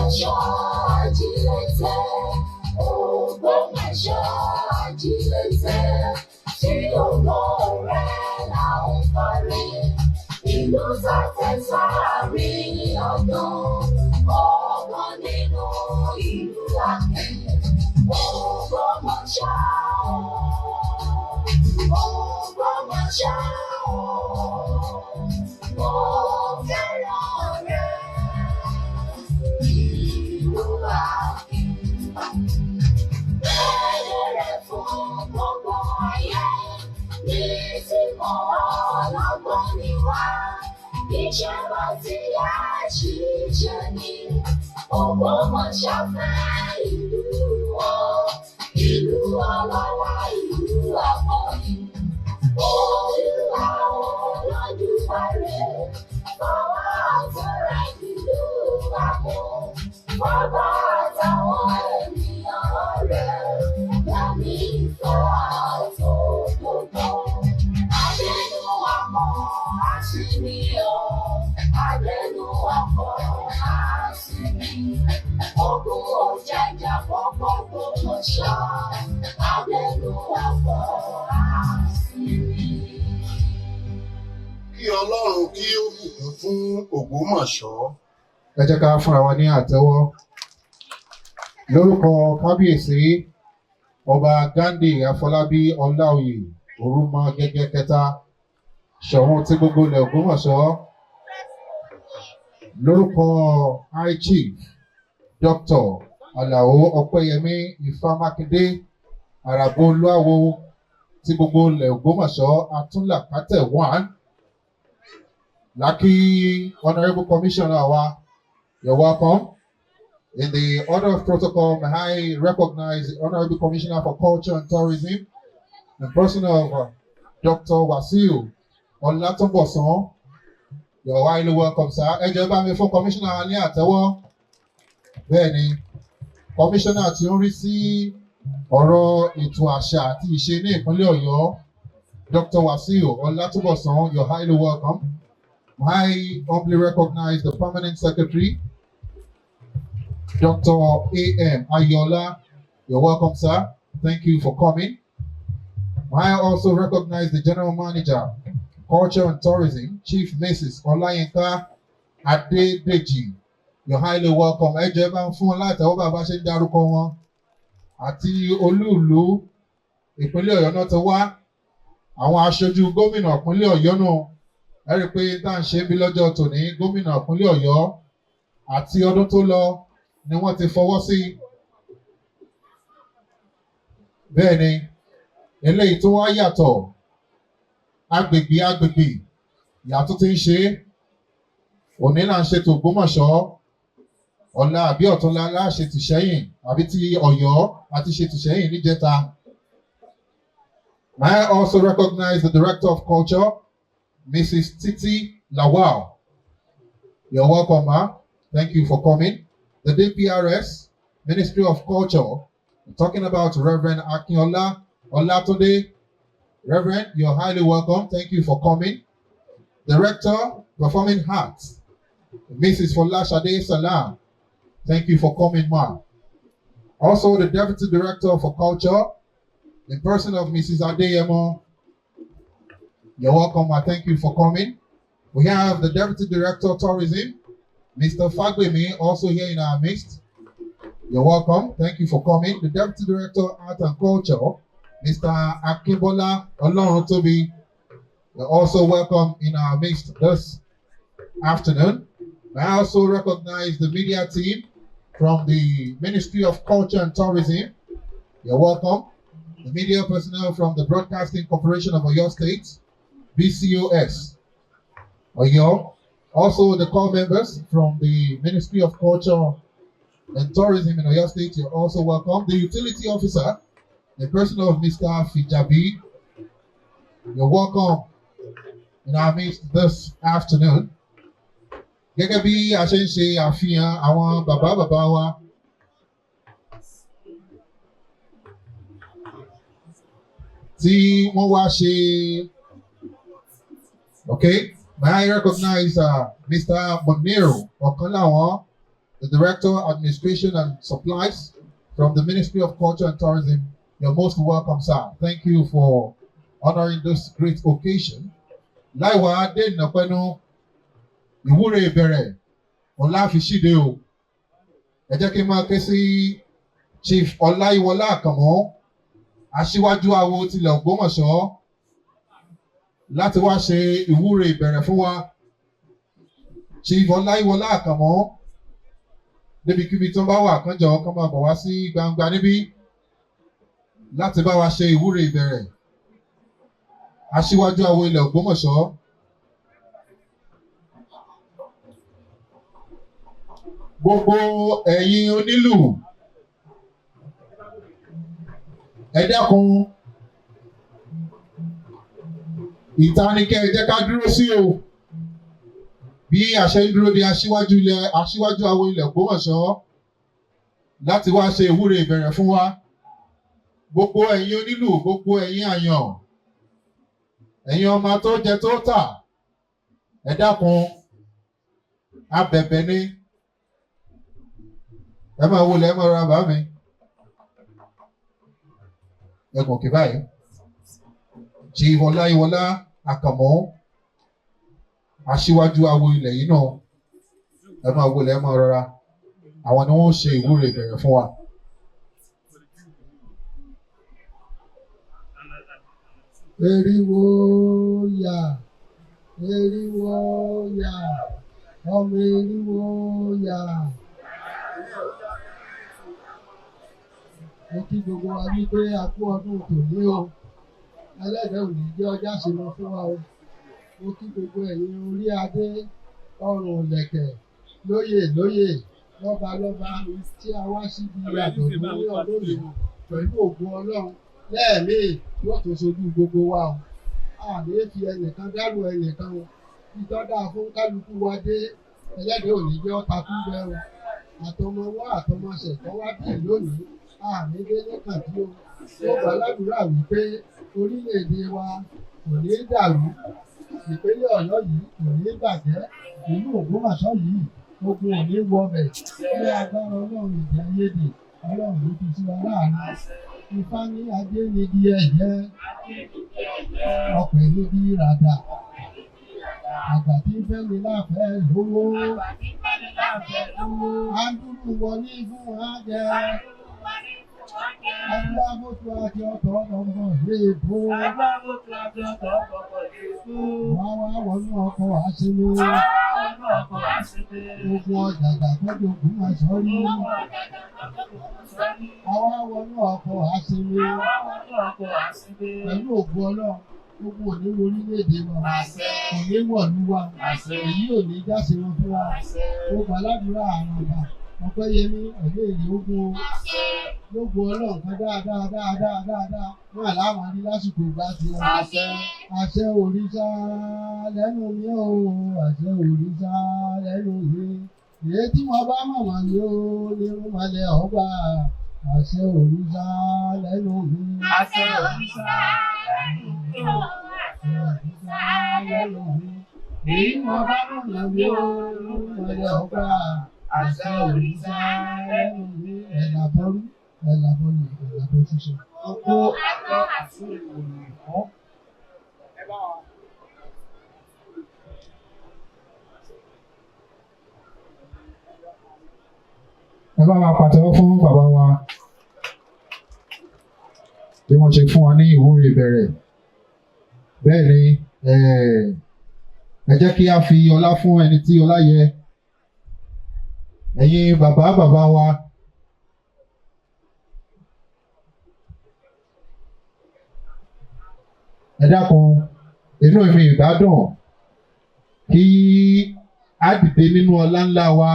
Ogbomoso Ajílété, Ogbomoso Ajílété, tí ògo rẹ̀ là ń kọrin. Ìlú tàtẹ̀ sáàrin ọdún, ọgbọ́n nínú ìlú Akin. Ogbomoso, Ogbomoso, mo fẹ́ràn rẹ̀. Ìlú Akin, bẹ̀rẹ̀ fún gbogbo ayé. Ní tí mo ọlọ́gbọ́n ni wá, ìjọba tí a ṣiṣẹ́ ní. Ogbomoso fẹ́ ìlú wọn, ìlú ọlọ́lá, ìlú akọni. Olúwa Olódùmarè, fọwọ́ ọ̀tún rẹ̀ ìlú wa mú. Bàbá àtàwọn ènìyàn rẹ̀, lámì ìfẹ́ àtòkòtò. Àdénú ọkọ̀ àṣírí o, àdénú ọkọ̀ àṣírí. Ogun òjàjà fọ́pọ̀ Ogbomoso, àdénú ọkọ̀ àṣírí. Kí Ọlọ́run kí ó bùkún fún Ògbómọ̀ṣọ́. Ẹ jẹ́ ká fúnra wa ní àtẹ́wọ́. Lórúkọ kábíyèsí ọba Ghandi Afọlábí Ọláoyè Orúmọ gẹ́gẹ́ kẹta Ṣọ̀ún tí gbogbo ilẹ̀ Ògbómọ̀ṣọ́. Lórúkọ High Chief Dr. Alao Ọpẹ́yẹmí Ifámákindé Àràbò Olúawo tí gbogbo ilẹ̀ Ògbómọ̀ṣọ́ Atúnlàkátẹ̀ 1. Lucky Honorable Commissioner wa, you're welcome. In the order of protocol, may I recognize the Honorable Commissioner for Culture and Tourism, the person of Dr. Wasiu Olatunbosan. You're highly welcome, sir. Ẹ jẹ́ bá mi fún Commissioner ní àtẹ́wọ́. Bẹ́ẹ̀ni, Commissioner tí ó ń rí sí ọ̀rọ̀ ètò àṣà àti ìṣe ní ìpínlẹ̀ Ọ̀yọ́, Dr. Wasiu Olatunbosan, you're highly welcome. I humbly recognize the Permanent Secretary, Dr. A.M. Ayola. You're welcome, sir. Thank you for coming. I also recognize the General Manager, Culture and Tourism, Chief Mrs. Olayinka Adedeji. You're highly welcome. Ẹ jẹ́ bá ń fún wọn láti ọwọ́ bàbá ṣe ń dárúkọ wọn. Àti olúùlú ìpínlẹ̀ Ọ̀yọ́ náà ti wá. Àwọn aṣojú gómìnà ìpínlẹ̀ Ọ̀yọ́ náà. Ẹ rí i pé tá à ń ṣe bí lọ́jọ́ tòní gómìnà ìpínlẹ̀ Ọ̀yọ́ àti ọdún tó lọ ni wọ́n ti fọwọ́ sí. Bẹ́ẹ̀ ni eléyìí tó wá yàtọ̀ agbègbè yàtọ̀ tí ń ṣe òní là ń ṣètò Ògbómọ̀ṣọ́ ọ̀la àbí ọ̀túnla láṣẹ tìṣẹ́yìn àbí ti Ọ̀yọ́ àti ṣe tìṣẹ́yìn níjẹta. May I also recognize the Director of Culture, Mrs. Titi Lawal. You're welcome, ma. Thank you for coming. The DPRS, Ministry of Culture, we're talking about Reverend Akinola Olatunde. Reverend, you're highly welcome. Thank you for coming. Director, Performing Arts, Mrs. Folashade Salam. Thank you for coming, ma. Also, the Deputy Director for Culture, in person of Mrs. Adeyemo. You're welcome, ma. Thank you for coming. We have the Deputy Director of Tourism, Mr. Fagbemi, also here in our midst. You're welcome. Thank you for coming. The Deputy Director of Art and Culture, Mr. Akebola Olorotobi. You're also welcome in our midst this afternoon. I also recognize the media team from the Ministry of Culture and Tourism. You're welcome. The media personnel from the Broadcasting Corporation of Oyo State, BCOS. Oyo. Also the core members from the Ministry of Culture and Tourism in Oyo State, you're also welcome. The utility officer, the person of Mr. Fijabi, you're welcome in our midst this afternoon. Gẹ́gẹ́ bí a ṣe ń ṣe àfihàn àwọn bàbá wa. Tí wọ́n wá ṣe, okay, may I recognize Mr. Monero ọ̀kan láwọn the Director, Administration and Supplies from the Ministry of Culture and Tourism. You're most welcome, sir. Thank you for honoring this great occasion. Láìwá dé ìnàpẹ́nu ìwúre ìbẹ̀rẹ̀ ọ̀la fi ṣíde o. Ẹ jẹ́ kí n máa ké sí Chief Ọláyíwọlá Àkànmọ́, aṣíwájú awo tilẹ̀ Ògbómọ̀ṣọ́, láti wá ṣe ìwúre ìbẹ̀rẹ̀ fún wa. Chief Ọláyíwọlá Àkànmọ́, níbikíbi tó bá wà kánjọ kán máa bọ̀ wá sí gbangba níbí láti bá wa ṣe ìwúre ìbẹ̀rẹ̀. Aṣíwájú awo ilẹ̀ Ògbómọ̀ṣọ́. Gbogbo ẹ̀yin onílù, ẹ dákun, ìta ni kẹ́ ẹ jẹ́ ká dúró sí o. Bí àṣẹ ń dúró de aṣíwájú awo ilẹ̀ Ògbómọ̀ṣọ́ láti wá ṣe ìwúre ìbẹ̀rẹ̀ fún wa. Gbogbo ẹ̀yin onílù, gbogbo ẹ̀yin àyàn, ẹ̀yin ọmọ tó jẹ tó tà, ẹ dákun, abẹ̀bẹ̀ ni. Ẹ máa wọlé, ẹ máa ra bàá mi. Ẹ kàn kí báyìí. Chief Ọláyíwọlá Àkànmọ́, aṣíwájú awo ilẹ̀ yìí náà, ẹ máa wọlé, ẹ máa rọra. Àwọn ni wọ́n ṣe ìwúre ìbẹ̀rẹ̀ fún wa. Eriwo ya, eriwo ya, ọmọ eriwo ya. Mo kí gbogbo wa wípé a kú ọdún tòní o. Ẹlẹ́dẹ̀ ò ní jẹ́ ọjà ṣe lọ fún wa o. Mo kí gbogbo ẹ̀yin orí adé, ọrùn ìlẹ̀kẹ̀, lóyè lóyè, lọ́ba lọ́ba tí a wá síbi àjọ̀dún ní ọdún yìí pẹ̀lú ògo Ọlọ́run lẹ́ẹ̀mí yóò tó ṣojú gbogbo wa o. A lè fi ẹnìkan dárò ẹnìkan o. Ìtọ́jà fún kálukú wa dé, ẹlẹ́dẹ̀ ò ní jẹ́ ọ̀tá kú bẹ́ o. Àtọmọ wá àtọmọṣẹ̀ tó wá bí lónìí, àmì délé kàn tí o. Ó gbà ládùúrà wípé orílẹ̀-èdè wa kò ní dàrú, ìpínlẹ̀ Ọ̀yọ́ yìí kò ní bàjẹ́, ìlú Ògbómọ̀ṣọ́ yìí ogun ò ní wọbẹ̀. Ní agbára Ọlọ́run ìjà yédè, Ọlọ́run ló fi sí wa láàrin. Ifá ní ajé níbi ẹ̀jẹ̀, ọ̀pẹ̀ níbi ràdà. Àgbà tí ń fẹ́ mi láfẹ́ lówó, á dúró wọlé fún wa jẹ. Agbábọ́tò àti ọ̀tọ̀ ọ̀gbọ̀n lè bó. Wá wá wọnú ọkọ̀ àṣemí. Ogun ọ̀jàgbà tọ́jú ògùn máa sọ rí. Àwa wọnú ọkọ̀ àṣemí. Pẹ̀lú ògùn Ọlọ́run, gbogbo òní orílẹ̀-èdè wa, òní wọ̀lú wa, èyí ò ní jáse wọn fún wa. Mo gbàládùúrà àrùn ọ̀bà. Ọpẹ́yẹmí ẹ̀mí èrè ogun lógun Ọlọ́run kan dáadáa náà láwọn adé lásìkò ìgbà tí wọn. Àṣẹ òrìṣà lẹ́nu mi o, àṣẹ òrìṣà lẹ́nu mi. Èyí tí wọ́n bá mọ̀mọ́ ni ó ní mọ́lẹ̀ ọgbà. Àṣẹ òrìṣà lẹ́nu mi. Àṣẹ òrìṣà lẹ́nu mi o, àṣẹ òrìṣà lẹ́nu mi. Èyí tí wọ́n bá mọ̀mọ́ ni ó ní mọ́lẹ̀ ọgbà. Àṣẹ òrìṣà lẹ́nu mi. Ẹ̀làbọ́rú, ẹ̀làbọ́ ṣíṣe. Gbogbo àgbọ̀ àti ìròyìn fún. Ẹ bá wa pàtẹ́wọ́ fún bàbá wa bí wọ́n ṣe fún wa ní ìwúre ìbẹ̀rẹ̀. Bẹ́ẹ̀ ni ẹ jẹ́ kí a fi ọlá fún ẹni tí ọlá yẹ. Ẹ̀yin bàbá wa, ẹ dákun, inú mi ìbádùn kí á dìde nínú ọlá ńlá wa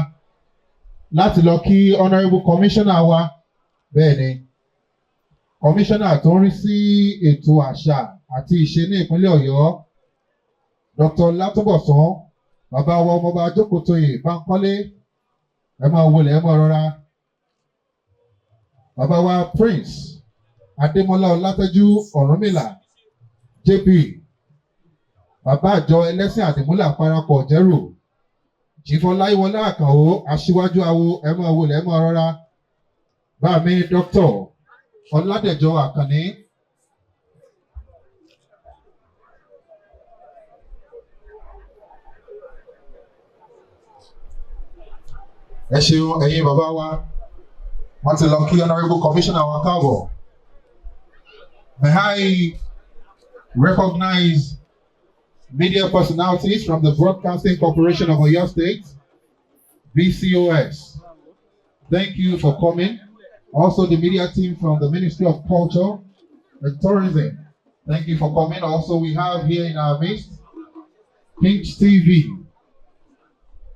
láti lọ kí honourable commissioner wa. Bẹ́ẹ̀ ni, commissioner tó ń rí sí ètò àṣà àti ìṣe ní ìpínlẹ̀ Ọ̀yọ́, Dr. Látúbọ̀sún, bàbá wa ọmọọba Jókòtóyè Bánkọ́lé, ẹ máa wọlé, ẹ máa rọra. Bàbá wa Prince Adémọ́lá Ọlátẹ́jú Ọ̀rúnmìlà JP, bàbá àjọ ẹlẹ́sìn àdìmúlà parapọ̀ jẹ́rò. Chief Ọláyíwọlá Àkànó aṣíwájú awo ẹ máa wọlé ẹ máa rọra. Bá mi Dr. Ọládẹ̀jọ Àkànní. Ẹ ṣeun ẹ̀yin bàbá wa. Wọ́n ti lọ kí Honourable Commissioner wa káàbọ̀. May I recognize media personalities from the Broadcasting Corporation of Oyo State, BCOS. Thank you for coming. Also the media team from the Ministry of Culture and Tourism. Thank you for coming. Also we have here in our midst, Pinch TV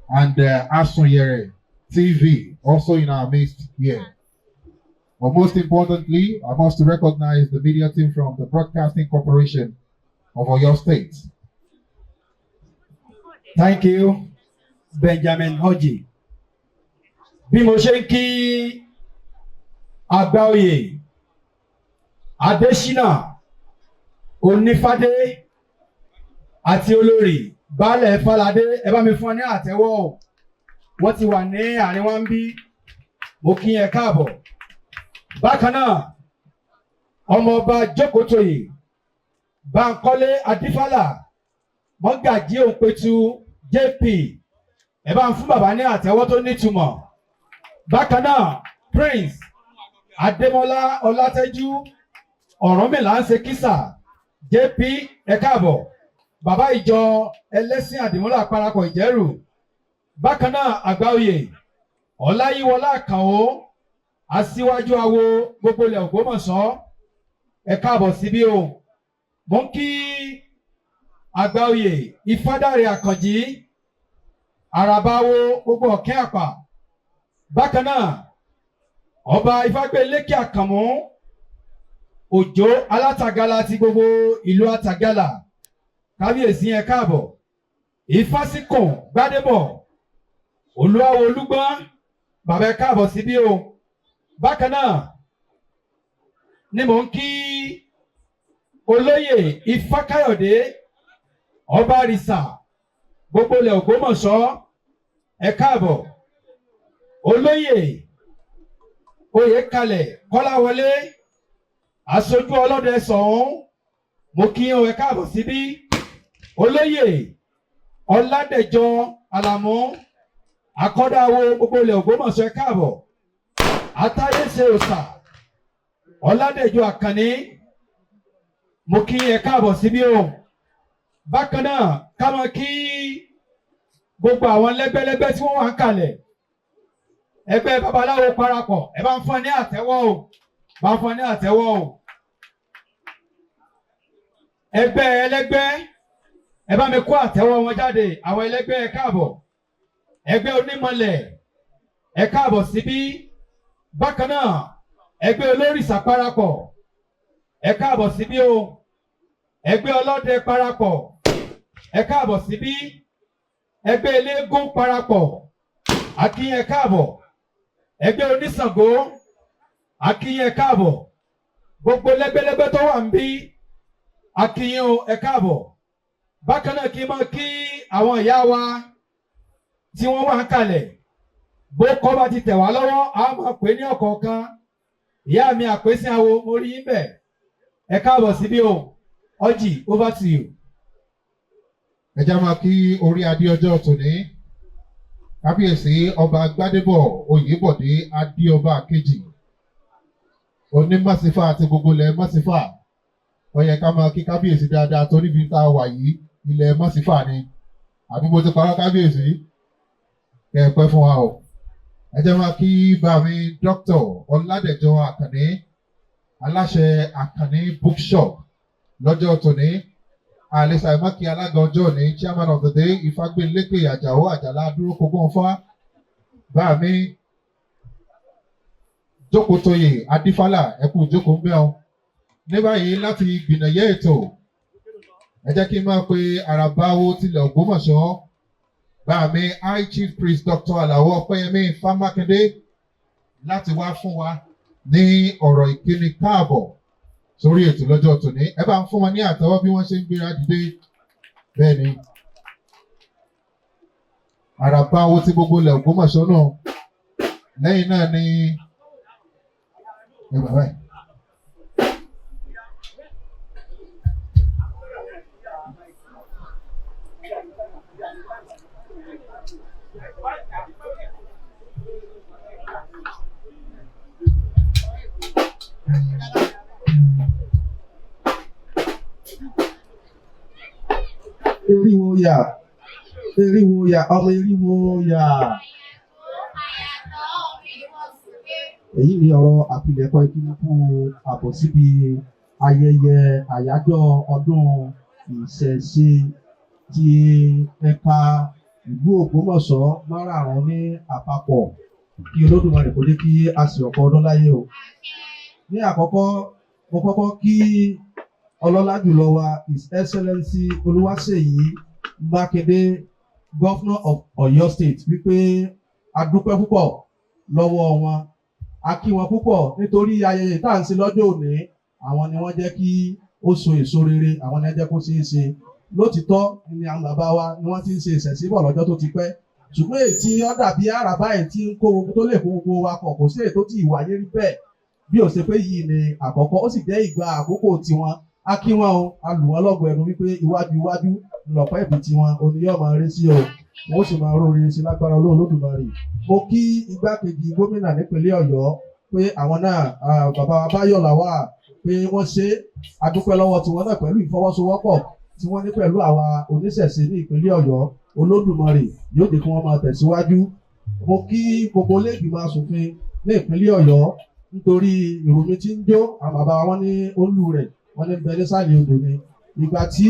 and Asonyere TV, also in our midst here. But most importantly, I must recognize the media team from the Broadcasting Corporation of Oyo State. Thank you, Benjamin Hoji. Bí mo ṣe ń kí Àgbáoyè Adésínà Onífádé àti olórí Baálẹ̀ Fáládé, ẹ bá mi fún ọ ní àtẹ́wọ́. Wọ́n ti wà ní àárín wa ń bí. Mo kí yín káàbọ̀. Bákan náà, ọmọọba Jókòtóyè Bánkọ́lé Adífálà Mọ́gàjí Òǹpẹ̀tù JP, ẹ bá ń fún bàbá ní àtẹ́wọ́ tó nítumọ̀. Bákan náà, Prince Adémọ́lá Ọlátẹ́jú Ọ̀rànmìlà ń ṣe kísà JP, ẹ káàbọ̀. Bàbá ìjọ ẹlẹ́sìn Àdìmúlà Parapọ̀ Ìjẹ́rù. Bákan náà, Àgbáoyè Ọláyíwọlá Àkànó aṣíwájú awo gbogbo ilẹ̀ Ògbómọ̀ṣọ́, ẹ káàbọ̀ síbí o. Mo ń kí Àgbáoyè Ifádàrẹ Àkànjí Àràbáwo gbogbo Ọ̀kẹ́ Àpà. Bákan náà, ọba Ifágbélékè Àkànmú Òjó Alátàgálà ti gbogbo ìlú Àtàgálà, kábíyèsí ẹ káàbọ̀. Ifásíkùn Gbádébọ̀ Olúwawo Olúgbọ́n, bàbá ẹ káàbọ̀ síbí o. Bákan náà ni mò ń kí olóyè Ifákáyọ̀dé ọba àrìsà gbogbo ilẹ̀ Ògbómọ̀ṣọ́, ẹ káàbọ̀. Olóyè Oyèkalẹ̀ Kọ́láwọlé aṣojú ọlọ́dẹ Ṣọ̀ún, mo kí yín ẹ káàbọ̀ síbí. Olóyè Ọládẹ̀jọ Àlàmú akọ́dáwo gbogbo ilẹ̀ Ògbómọ̀ṣọ́, ẹ káàbọ̀. Atáyéṣe òòṣà Ọládẹ̀jọ Àkànní, mo kí ẹ káàbọ̀ síbí o. Bákan náà, ká mọ̀ kí gbogbo àwọn lẹ́gbẹ́lẹ́gbẹ́ tí wọ́n wà ń kalẹ̀. Ẹgbẹ́ babaláwo parapọ̀, ẹ bá ń fún ní àtẹ́wọ́ o. Bá ń fún ní àtẹ́wọ́ o. Ẹgbẹ́ ẹlẹ́gbẹ́, ẹ bá mi kó àtẹ́wọ́ wọn jáde. Àwọn ẹlẹ́gbẹ́ ẹ káàbọ̀. Ẹgbẹ́ onímọ̀lẹ̀, ẹ káàbọ̀ síbí. Bákan náà, ẹgbẹ́ olórìṣà parapọ̀, ẹ káàbọ̀ síbí o. Ẹgbẹ́ ọlọ́dẹ parapọ̀, ẹ káàbọ̀ síbí. Ẹgbẹ́ eléégún parapọ̀, a kí yín ẹ káàbọ̀. Ẹgbẹ́ oníṣàngó, a kí yín ẹ káàbọ̀. Gbogbo lẹ́gbẹ́lẹ́gbẹ́ tó wà ń bí, a kí yín o ẹ káàbọ̀. Bákan náà kí n máa kí àwọn ìyá wa tí wọ́n wà ń kalẹ̀. Bó kọ́ bá ti tẹ̀ wá lọ́wọ́, a máa pè ní ọ̀kọ̀ọ̀kan. Ìyá mi àpèsè àwo, mo rí yín bẹ̀. Ẹ káàbọ̀ síbí o. Ọjì, over to you. Ẹ já máa kí orí adé ọjọ́ tòní. Kábíyèsí ọba Gbádébọ̀ Oyèbọ̀dé Adéọba kejì. Onímọ̀sífà àti gbogbo ilẹ̀ Mọ̀sífà. Ó yẹ ká máa kí kábíyèsí dáadáa torí bí tá a wà yìí ilẹ̀ Mọ̀sífà ni. Àbí mo ti parọ́ kábíyèsí? Kẹ́ ẹ pẹ́ fún wa o. Ẹ jẹ́ máa kí bàmí Dr. Ọládẹ̀jọ Àkànní aláṣẹ Àkànní bookshop lọ́jọ́ tòní. Àlẹ́sà ìmọ̀kí alága ọjọ́ ní chairman of the day Ifágbélékè Àjàó Àjàlá Dúrókogúnfá. Bàmí Jókòtóyè Adífálà ẹkú jókòó ń bẹ́ ọ. Ní báyìí láti gbìnàyẹ́ ètò, ẹ jẹ́ kí n máa pe àràbáwo tilẹ̀ Ògbómọ̀ṣọ́. Bàmí High Chief Priest Dr. Àlàó Ọpẹ́yẹmí Fámákindé láti wá fún wa ní ọ̀rọ̀ ìkíni káàbọ̀ sórí ètò lọ́jọ́ tòní. Ẹ bá ń fún wọn ní àtẹ́wọ́ bí wọ́n ṣe ń gbéra dìde. Bẹ́ẹ̀ ni. àràbá owó tí gbogbo ilẹ̀ Ògbómọ̀ṣọ́ náà lẹ́yìn náà ni ẹ bàbá ẹ̀. Eriwo ya, ọmọ eriwo ya. Èyí ni ọ̀rọ̀ àpilẹ̀kọ ìkíníkù àbọ̀ síbi ayẹyẹ àyájọ́ ọdún ìṣẹ̀ṣe ti ẹ̀ka ìlú Ògbómọ̀ṣọ́ márààrún ní àpapọ̀. Kí Olódùmarè kó jẹ́ kí a sì ọ̀pọ̀ ọdún láyé o. Ní àkọ́kọ́, mo kọ́kọ́ kí ọlọ́lá jùlọ wa His Excellency Olúwaṣèyí Mákindé, Governor of Oyo State, wípé a dúpẹ́ púpọ̀ lọ́wọ́ wọn. A kí wọn púpọ̀ nítorí ayẹyẹ tá à ń ṣe lọ́jọ́ òní, àwọn ni wọ́n jẹ́ kí ó so èso rere, àwọn ni wọ́n jẹ́ kó ṣeé ṣe. Lótìtọ́ ni àwọn bàbá wa ni wọ́n ti ń ṣe ìṣẹ̀ṣe bọ̀ lọ́jọ́ tó ti pẹ́. Ṣùgbọ́n èyí tí ó dàbí àràbá ẹ̀ tí ń kó gbogbo tó lè kó gbogbo wa pọ̀, kò sí èyí tó ti ìwáyé rí bẹ́ẹ̀. Bí ó ṣe pé yìí ni àkọ́kọ́, ó sì jẹ́ ìgbà àkókò tiwọn. A kí wọn o, a lù wọn lọ́gọ̀ ẹnu wípé iwájú lọ̀pọ̀ ẹ̀bì tiwọn oníyọ̀ máa rí sí o, wọ́n sì máa róore sí lágbára Olódùmarè. Mo kí igbákejì gómìnà nípínlẹ̀ Ọ̀yọ́ pé àwọn náà bàbá Báyọ̀ Làwà pé wọ́n ṣe adúpẹ́ lọ́wọ́ tiwọn náà pẹ̀lú ìfọwọ́sowọ́pọ̀ tí wọ́n ní pẹ̀lú àwa oníṣẹ̀ṣe ní ìpínlẹ̀ Ọ̀yọ́. Olódùmarè yóò jẹ́ kí wọ́n máa tẹ̀síwájú. Mo kí gbogbo ilé-ìgbìmọ̀ aṣòfin ní ìpínlẹ̀ Ọ̀yọ́ nítorí ìròmí tí ń jó àwọn bàbá wọn ní olú rẹ̀ wọ́n ní bẹ́ẹ̀ nísàlẹ̀ odò ni. Ìgbà tí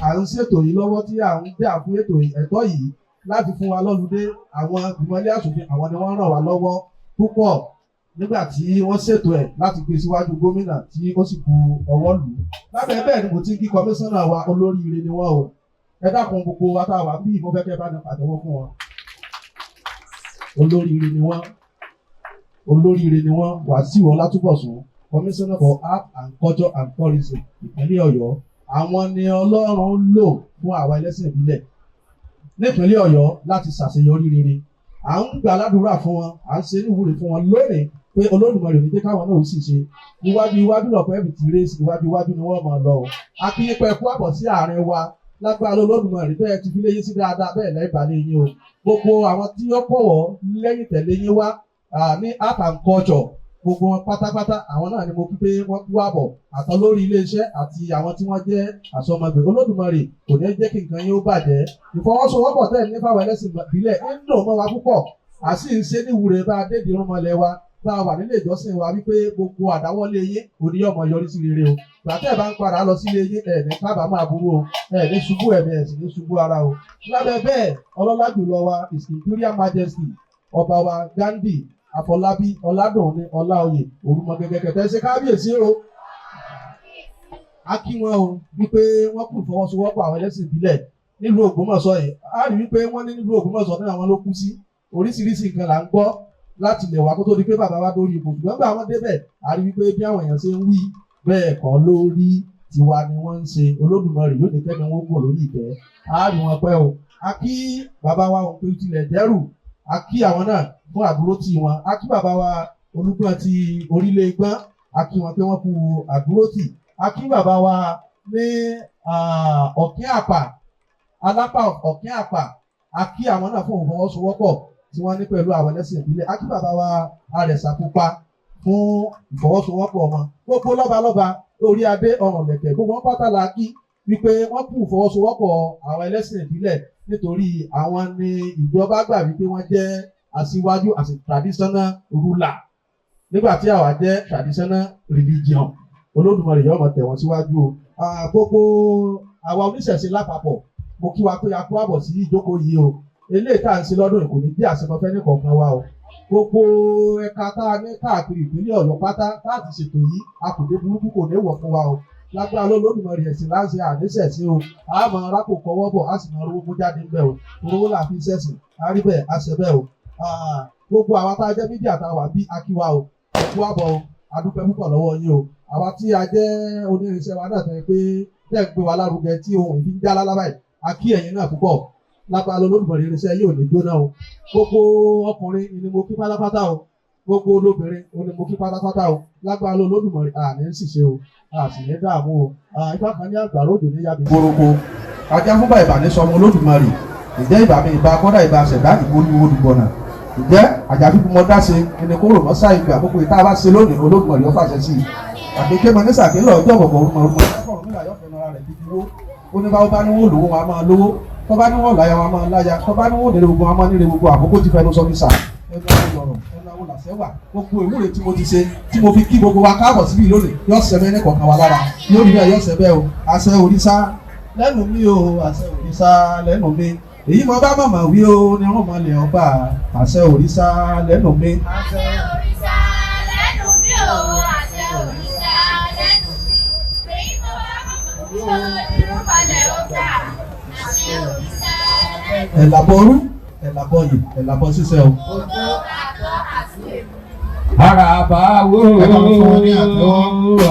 à ń ṣètò yìí lọ́wọ́ tí à ń jà fún ètò ẹ̀tọ́ yìí láti fún wa lọ́ludé, àwọn ìgbìmọ̀lé aṣòfin àwọn ni wọ́n ràn wá lọ́wọ́ púpọ̀ nígbà tí wọ́n ṣètò ẹ̀ láti gbé síwájú gómìnà tí ó sì bu ọwọ́ lù ú. Lábẹ́ bẹ́ẹ̀ ni mo ti ń kí kọmíṣánná wa olóríire ni wọ́n o. Ẹ dákun gbogbo wa tá a wà bí ìmọ̀ fẹ́kẹ́ bá ní pàtẹ́wọ́ fún wọn. Olóríire ni wọ́n Wàsíù Ọlátúbọ̀sún, Commissioner for Art and Culture and Tourism ìpínlẹ̀ Ọ̀yọ́. Àwọn ni Ọlọ́run lò fún àwa ẹlẹ́sìn ìbílẹ̀ nípínlẹ̀ Ọ̀yọ́ láti ṣàṣeyọrí rere. À ń gbà ládùúrà fún wọn, à ń ṣe níwúre fún wọn lónìí pé Olódùmarè ò ní jẹ́ káwọn náà ó sì ṣe. Iwájú lọ̀pọ̀ ẹ̀bì tí rèé sí iwájú ni wọ́n máa lọ o. A kí yín pẹ́ kú àbọ̀ sí àárín wa lágbára Olódùmarè bẹ́ẹ̀ ti fi léyìn sí dáadáa bẹ́ẹ̀ lẹ́yìn ìbàlẹ̀ yín o. Gbogbo àwọn tí ó kọ̀wọ́ lẹ́yìn tẹ̀lé yín wá ní Art and Culture, gbogbo wọn pátápátá àwọn náà ni mo kí pé wọ́n kú àbọ̀ àtọ́ lórí iléeṣẹ́ àti àwọn tí wọ́n jẹ́ àsọmọgbè. Olódùmarè kò ní jẹ́ kí nǹkan yín ó bàjẹ́. Ìfọwọ́sowọ́pọ̀ tẹ̀ ní fáwọn ẹlẹ́sìn ìbílẹ̀ ń dùn mọ́ wa púpọ̀. À sì ń ṣe níwúre bá a dédìí rúnmọlẹ̀ wa bá a wà nílé ìjọsìn wa wípé gbogbo àdáwọ́lé yín oníyọ̀mọ̀ yọrí sí rere o. Gbàtẹ́ bá ń padà lọ sílé yín ẹ̀ ní kábàámọ̀ àbúrò o, ẹ̀ ní ṣubú ẹ̀mí ẹ̀ sì ní ṣubú ara o. Lábẹ́ bẹ́ẹ̀ ọlọ́lá jùlọ wa His Imperial Majesty ọba wa Gandhi Afọlábí Ọládùnní Ọláoyè Òrùmọgẹgẹ kẹtẹ ṣe kábíyèsí o. A kí wọn o wípé wọ́n kù fọwọ́sowọ́pọ̀ àwọn ẹlẹ́sìn ìbílẹ̀ nílùú Ògbómọ̀ṣọ́ yìí. A rí wípé wọ́n ní nílùú Ògbómọ̀ṣọ́ náà àwọn ló kú sí. Oríṣiríṣi nǹkan là ń gbọ́ láti lè wá kó tó di pé bàbá wa dórí ipò. Ṣùgbọ́n gbà wọ́n débẹ̀, a rí wípé bí àwọn èèyàn ṣe ń wí bẹ́ẹ̀ kọ́ lórí tiwa ni wọ́n ń ṣe. Olódùmarè yóò ní kẹ́ni wọ́n gùn lórí ìtẹ́. A rí wọn pẹ́ o. A kí bàbá wa òun pé tilẹ̀ dẹ́rù. A kí àwọn náà fún àdúró tì wọn. A kí bàbá wa Olúgbọ́n ti orílẹ̀ Igbọ́n. A kí wọn pé wọ́n kú àdúró tì. A kí bàbá wa ní Ọ̀kín Àpà, Alápà Ọ̀kín Àpà. A kí àwọn náà fún ìfọwọ́sowọ́pọ̀ tí wọ́n ní pẹ̀lú àwọn ẹlẹ́sìn ìbílẹ̀. A kí bàbá wa Àrẹ̀sà Pupa fún ìfọwọ́sowọ́pọ̀ wọn. Gbogbo lọ́balọ́ba orí adé ọ̀ràn lẹ̀kẹ̀ gbogbo wọn pátá la kí wípé wọ́n kú ìfọwọ́sowọ́pọ̀ àwọn ẹlẹ́sìn ìbílẹ̀ nítorí àwọn ni ìjọba gbà wípé wọ́n jẹ́ aṣíwájú as a traditional ruler nígbà tí àwa jẹ́ traditional religion. Olódùmarè yóò máa tẹ̀ wọ́n síwájú o. Gbogbo àwa oníṣẹ̀ṣe lápapọ̀ mo kí wa pé a kú àbọ̀ sí ìjókòó yìí o. Eléyìí tá à ń ṣe lọ́dún kò ní bí àṣemọ́fẹ́ ní kọ̀ọ̀kan wa o. Gbogbo ẹ̀ka tá a ní káàkiri ìpínlẹ̀ Ọ̀yọ́ pátá láti ṣètò yìí akùdé burúkú kò ní wọ̀ fún wa o. Lágbára Olódùmarè ẹ̀sìn láǹṣe àníṣẹ̀ṣe o. A máa rákò kọ́wọ́ bọ̀, a sì máa rówó mú jáde ńbẹ̀ o. Owó là fi ṣẹ̀sìn, a rí bẹ́ẹ̀, a ṣe bẹ́ẹ̀ o. Gbogbo àwa tá a jẹ́ mídíà tá a wà bí akíwa o. Ẹ̀kú àbọ̀ o, a dúpẹ́ púpọ̀ lọ́wọ́ yín o. Àwa tí a jẹ́ onírinṣẹ́ wa náà tẹ́ pé tẹ́ ń gbé wa lárugẹ tí ohun ìfi ń já lálá báyìí. A kí ẹ̀yin náà púpọ̀. lágbára Olódùmarè irinṣẹ́ yóò ní jóná o. Gbogbo ọkùnrin ni mo kí pátápátá o. Gbogbo olóbìnrin ni mo kí pátápátá o. Lágbára Olódùmarè àní ń ṣìṣe o. A sì ní dààmú o. Ifá kan ní àgbàrá òjò ní yàbí. Gbòrògbò ajá fún báyìí bá ní sọmọ Olódùmarè. Ìjẹ́ ìbá mi ìbá kọ́dà ìbá ṣẹ̀dá ìbolú olùgbọ̀nà. Ìjẹ́ àjàbí mo dá ṣe ẹni kó rò mọ́ sáà ìgbà àkókò ìta bá ṣe lónìí Olódùmarè ó fàṣẹ sí i. Àgbéké mọ ní sàkínlọ̀ ọjọ́ ọ̀gbọ̀gbọ̀ orúkọ ẹ̀fọ́rùn nílà yọ̀ fẹ́ràn ara rẹ̀ bí dúró. Ó ní báwo bá ní wọ́n lówó wọn a máa lówó. Tó bá ní wọ́n láya wọn a máa láya. Tó bá ní wọ́n nílé gbogbo wọn a máa nílé gbogbo àkókò ti fẹnu sọ ní sà. Ẹ̀dáwó làṣẹ́wà gbogbo ìwúre tí mo ti ṣe tí mo fi kí gbogbo wa káàbọ̀ síbí lónìí yóò ṣẹ mẹ́rin kọ̀ọ̀kan wa lára yóò rí bẹ́ẹ̀ yóò ṣẹ bẹ́ẹ̀ o àṣẹ òrìṣà lẹ́nu mi o àṣẹ òrìṣà lẹ́nu mi èyí mo bá màmá wí o ní rún mọ́lẹ̀ ọba àṣẹ òrìṣà lẹ́nu mi. Àṣẹ òrìṣà lẹ́nu mi o àṣẹ òrìṣà lẹ́nu mi èyí mo bá màmá wí o ní rún mọ́lẹ̀ ọba àṣẹ òrìṣà lẹ́nu mi. Ẹ̀làbọ̀rú ẹ̀làbọ̀yè ẹ̀làbọ̀ ṣiṣẹ́ o. Àràbáwò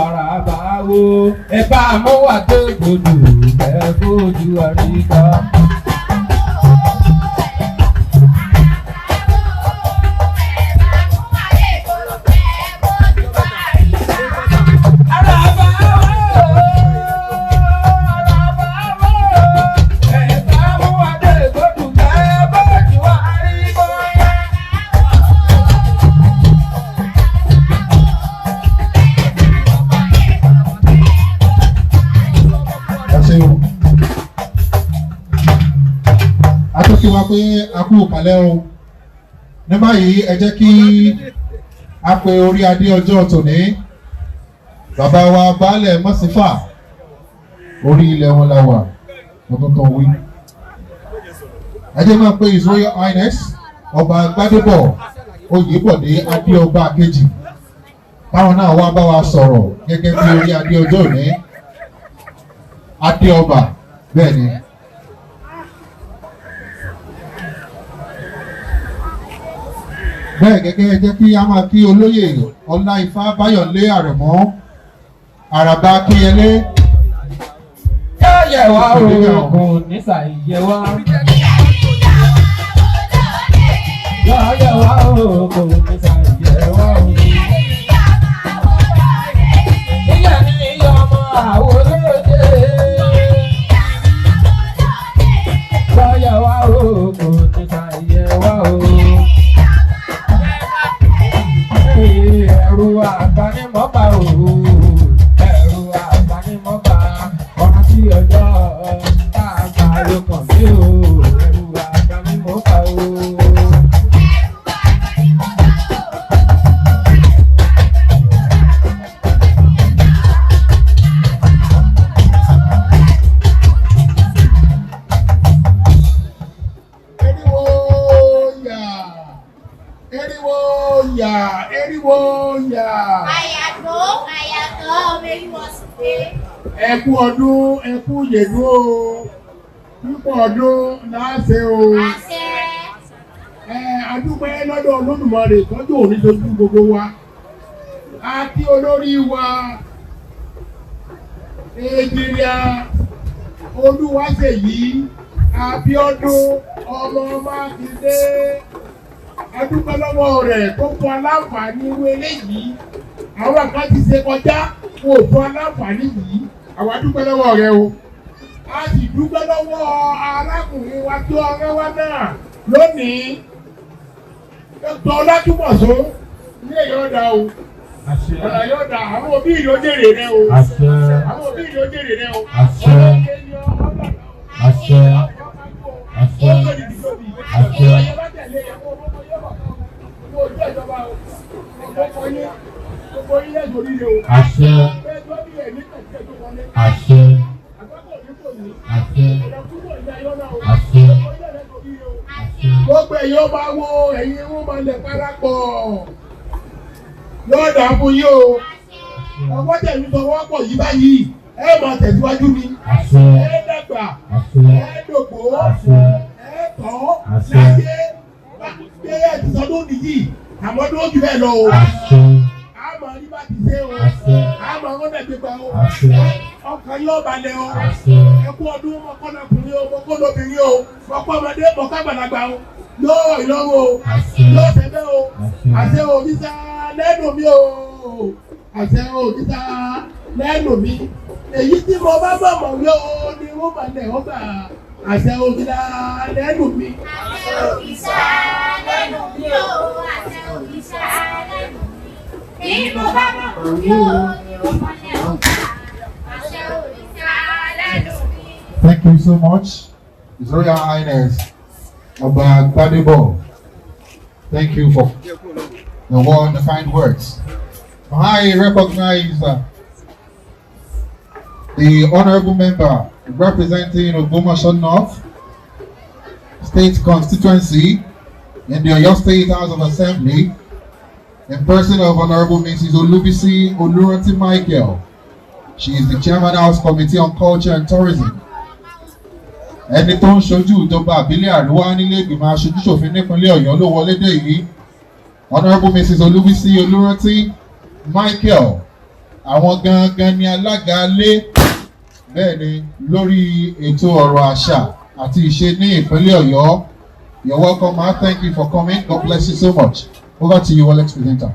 àràbáwò ẹ bá mọ́wà tó gbòdò ẹ fojú àríkà. Kí wá pé a kú kálẹ̀ o ní báyìí ẹ jẹ́ kí a pe orí adé ọjọ́ tòní bàbá wa baálẹ̀ mọ́sífà orí ilẹ̀ wọn la wà ọ̀tọ̀ọ̀tọ̀ wí. Ẹ jẹ́ máa pe His Royal Highness ọba Gbádébọ̀ Oyèbọ̀dé Adéọba kejì táwọn náà wá bá wa sọ̀rọ̀ gẹ́gẹ́ bí orí adé ọjọ́ òní Adéọba bẹ́ẹ̀ ni. Bẹ́ẹ̀ gẹ́gẹ́ jẹ́ kí a máa kí olóyè Ọláifá Báyọ̀lé Àrẹ̀mọ́ Àràbá Kíyẹlé. Yọ̀yẹ̀ wá oògùn nísà ìyẹ̀ wá. Yọ̀yẹ̀ wá oògùn nísà ìyẹ̀ wá. Ìyá ni ìyá ọmọ àwòlóde. Yọ̀yẹ̀ wá oògùn nísà ìyẹ̀ wá o. Ẹ̀rù àgbánímọ́ba o, ẹ̀rù àgbánímọ́ba, ọ̀rọ̀ tí ọjọ́ àgbà ló kàn mí o, ẹ̀rù àgbánímọ́ba o. Eriwo ya. Àyàtọ̀ mẹ́rìnwó sí pé. Ẹ kú ọdún, ẹ kú yèdú o. Púpọ̀ ọdún láàṣẹ o. Àṣẹ. Adúpẹ́ lọ́dọ̀ Olódùmarè tọ́jú òní dojú gbogbo wa. A kí olórí wa. Èjìrìà Olúwaṣèyí Abíọ́dún ọmọ Mákindé. Adúpẹ́ lọ́wọ́ rẹ̀ tó fún aláǹfààní irú eléyìí. Àwọn kan ti ṣe kọjá kó fún aláǹfààní yìí. Àwọn adúpẹ́ lọ́wọ́ rẹ̀ o. A sì dúpẹ́ lọ́wọ́ arákùnrin wa tó ọ̀rẹ́ wa náà lónìí. Dr. Ogbomoso ní èyí ọ̀dà o. Ọ̀dà yóò dà àwọn òbí ìlú ojèrè rẹ o. Àwọn òbí ìlú ojèrè rẹ o. Gbogbo ẹ̀yin ọba wo ẹ̀yin wọ́n máa lẹ̀ parapọ̀ lọ́dà fún yín o. Ọwọ́ tẹ̀mí fọwọ́ pọ̀ yí báyìí ẹ máa tẹ̀síwájú ni. Ẹ dàgbà, ẹ dògbò, ẹ tọ́ láyé gbé ẹ̀dùnsọ́dún nìyí àmọ́ tó jù bẹ́ẹ̀ lọ o. A máa rí bá ti ṣe o. A máa wọ́n dẹ̀ gbégbá o. ọkàn yóò balẹ̀ o. Ẹ kú ọdún mọ́kànlọ́kùnrin o, mọ́kànlọ́bìnrin o, mọ́kànlọ́dé mọ́kànlọ́gbà o. Yóò ìlọ́wọ́ o, yóò tẹ̀lé o, àṣẹ òrìṣà lẹ́nu mi o, àṣẹ òrìṣà lẹ́nu mi. Èyí tí mo bá bọ̀ mọ̀ wí o ni wọ́n balẹ̀ ọgbà àṣẹ òrìṣà lẹ́nu mi. Àṣẹ òrìṣà lẹ́nu mi o, àṣẹ òrìṣà lẹ́nu mi. Èyí mo bá bọ̀ mọ̀ wí o ni wọ́n balẹ̀ ọgbà àṣẹ òrìṣà lẹ́nu mi. Thank you so much, His Royal Highness Oba Gbadebo. Thank you for the well-defined words. I recognize the honorable member representing Ogbomoso North State Constituency in the Oyo State House of Assembly in person of Honorable Mrs. Olubisi Oluranti Michael. She is the Chairman House Committee on Culture and Tourism. Ẹni tó ń ṣojú ìjọba àbílẹ̀ àríwá nílé ìgbìmọ̀ aṣojúṣòfin nípínlẹ̀ Ọ̀yọ́ ló wọlé dé yìí. Honorable Mrs. Olubisi Oluranti Michael. Àwọn gangan ni alága lé bẹ́ẹ̀ ni lórí ètò ọ̀rọ̀ àṣà àti ìṣe ní ìpínlẹ̀ Ọ̀yọ́. You're welcome, ma. Thank you for coming. God bless you so much. Over to you, Alex presenter.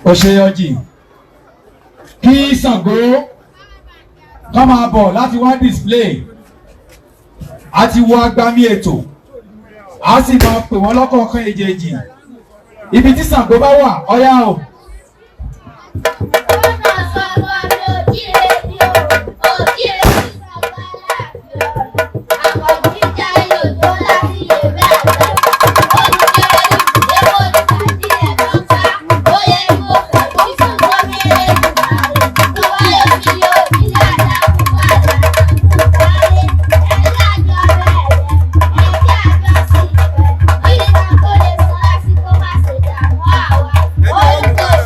Oṣeyọjì kí Ṣàngó kọ́ máa bọ̀ láti wá display àti wo agbami ètò a sì máa pè wọ́n lọ́kọ̀ọ̀kan èjèèjì ibi tí Ṣàngó bá wà ọ̀yá o. Oh,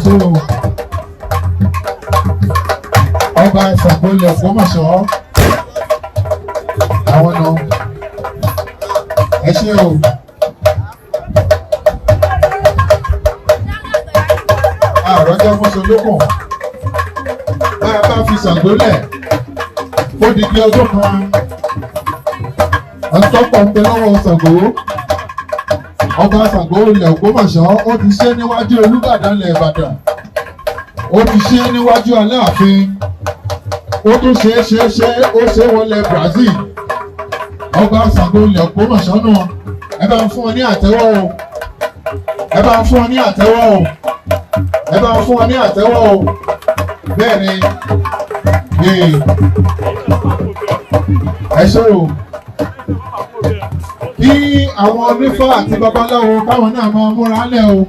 ṣé o. Ọba Ṣàngólé Ògbómọ̀ṣọ́. Àwọn náà. Ẹ ṣé o. Àròjọ mọ́ṣọ́lókùn. Bá a bá fi Ṣàngólẹ̀. Ó di bí ọdún kan. Ọ̀tọ́pọ̀ ń bẹ lọ́wọ́ Ṣàngó. Ọba Ṣàngólé Ògbómọ̀ṣọ́ ó ti ṣe níwájú Olúbàdàn ilẹ̀ Ìbàdàn. Ó ti ṣe níwájú Aláàfin. Ó tún ṣe ó ṣe wọlé Brazil. Ọba Ṣàngólé Ògbómọ̀ṣọ́ náà. Ẹ bá ń fún ọ ní àtẹ́wọ́ o. Ẹ bá ń fún ọ ní àtẹ́wọ́ o. Ẹ bá ń fún ọ ní àtẹ́wọ́ o. Bẹ́ẹ̀ ni. Ẹ ṣé o. Kí àwọn onífá àti babaláwo káwọn náà máa múra lẹ̀ o.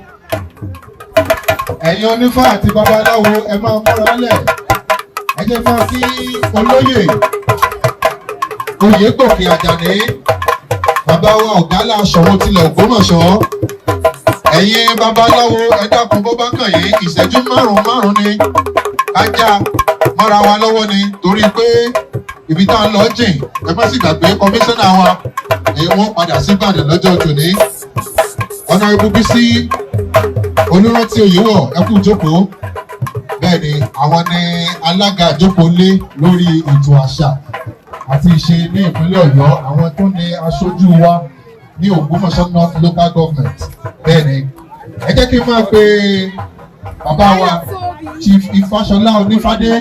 Ẹ̀yin onífá àti babaláwo ẹ máa múra lẹ̀. Ẹ jẹ́ máa kí olóyè Oyègòkè Àjàní bàbá wa Ọ̀gálá Ṣọ̀ún tilẹ̀ Ògbómọ̀ṣọ́. Ẹ̀yin babaláwo ẹ dákun bó bá kàn yín ìṣẹ́jú márùn-ún ni ajá mọ́ra wa lọ́wọ́ ni torí pé ibi tá a lọ jìn ẹ má sì gbàgbé kọmíṣánná wa wọ́n padà sí Ìbàdàn lọ́jọ́ tòní. Ọ̀nà Ibùbísí Olúrántí Oyèwọ̀ ẹ kú jókòó. Bẹ́ẹ̀ ni àwọn ni alága ìjókòó lé lórí ètò àṣà àti ìṣe ní ìpínlẹ̀ Ọ̀yọ́, àwọn tó ní aṣojú wa ní Ògbómọ̀ṣọ́ North Local Government. Bẹ́ẹ̀ ni ẹ jẹ́ kí n máa pe bàbá wa Chief Ifáṣọlá Onífádé.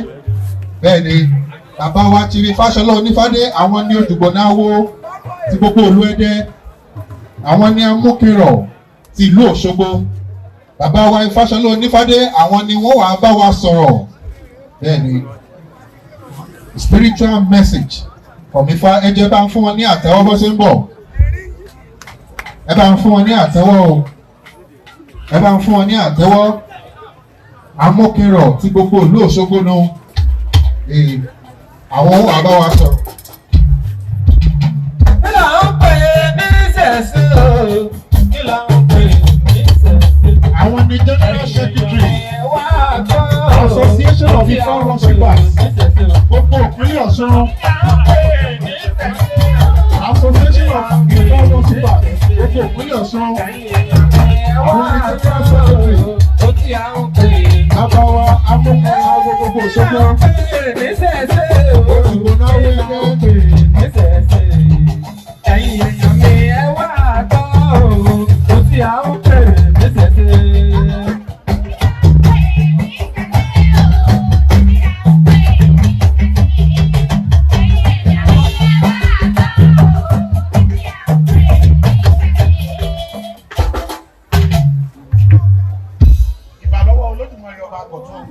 Bẹ́ẹ̀ ni bàbá wa Chief Ifáṣọlá Onífádé àwọn ní Òdùgbọ̀náwó ti gbogbo ìlú Ẹdẹ, àwọn ní Amúkìrọ̀ ti ìlú Òṣogbo. Bàbá wa Ifáṣọlá Onífádé àwọn ni wọ́n wá bá wa sọ̀rọ̀. Bẹ́ẹ̀ ni spiritual message from Ifá. Ẹ jẹ́ bá ń fún wọn ní àtẹ́wọ́ bó ṣe ń bọ̀. Ẹ bá ń fún wọn ní àtẹ́wọ́ o. Ẹ bá ń fún wọn ní àtẹ́wọ́. Amókìrọ̀ tí gbogbo ìlú Òṣogbo nu. Àwọn wà bá wa sọ̀rọ̀. Kí là ń pè ní ìṣẹ̀ṣe o? Kí là ń pè ní ìṣẹ̀ṣe? Àwọn ni General Secretary Association of Ifá Worshippers. Gbogbo ìpínlẹ̀ Ọ̀ṣun. Association of Ifá Worshippers. Gbogbo ìpínlẹ̀ Ọ̀ṣun. Àwọn ni General Secretary. Bàbá wa Amúkìrọ̀ gbogbo Òṣogbo. Òdùgbọ̀náwó ẹgbẹ́. Ẹ̀yin èèyàn mi ẹ wá gbọ́ o tí a ń pè níṣẹ̀ṣe. Ìbàlọ́wọ́ Olódùmarè ọba àkọ́tún.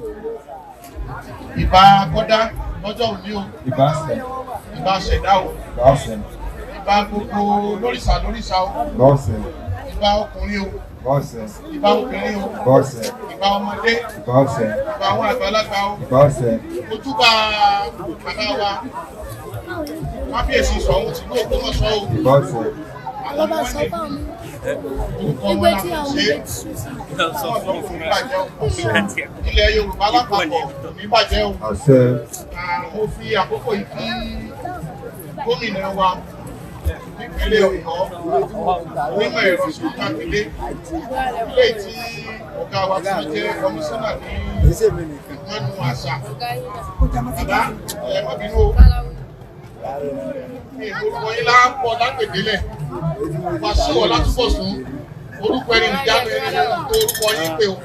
Ìbà kọ́dá lọ́jọ́ òní o. Ìbà ṣẹ̀. Ìbà ṣẹ̀dá o. Ìbà ọ̀sẹ̀. Ìbà gbogbo lóríṣà o. Ìbà ọ̀sẹ̀. Ìbà ọkùnrin o. Ìbà ọ̀sẹ̀. Ìbà obìnrin o. Ìbà ọ̀sẹ̀. Ìbà ọmọdé. Ìbà ọ̀sẹ̀. Ìbà àwọn àgbàlagbà o. Ìbà ọ̀sẹ̀. Ojúbà bàbá wa kábíyèsí Ṣọ̀ún tìlú Ògbómọ̀ṣọ́ o. Ìbà ọ̀sẹ̀. Lọ́ba sọ fún mi. Ìgbé tí àwọn méjì sùn sí. Ilẹ̀ Yorùbá lápapọ̀ ní bàjẹ́ o. Àṣẹ. Mo fi àkókò yìí kí gómìnà wa nípínlẹ̀ Ọ̀yọ́ onímọ̀ ẹ̀rọ Mákindé, ilé tí ọ̀gá wa ti jẹ́ kọmíṣánná ní ìgbọ́nù àṣà. Bàbá ẹ̀mọ́bínú o. Orúkọ yín lápọ̀ lápèdélẹ̀. Wàṣíù Ọlátúbọ̀sún. Orúkọ ẹni ìjánu ẹni orúkọ yín pé o.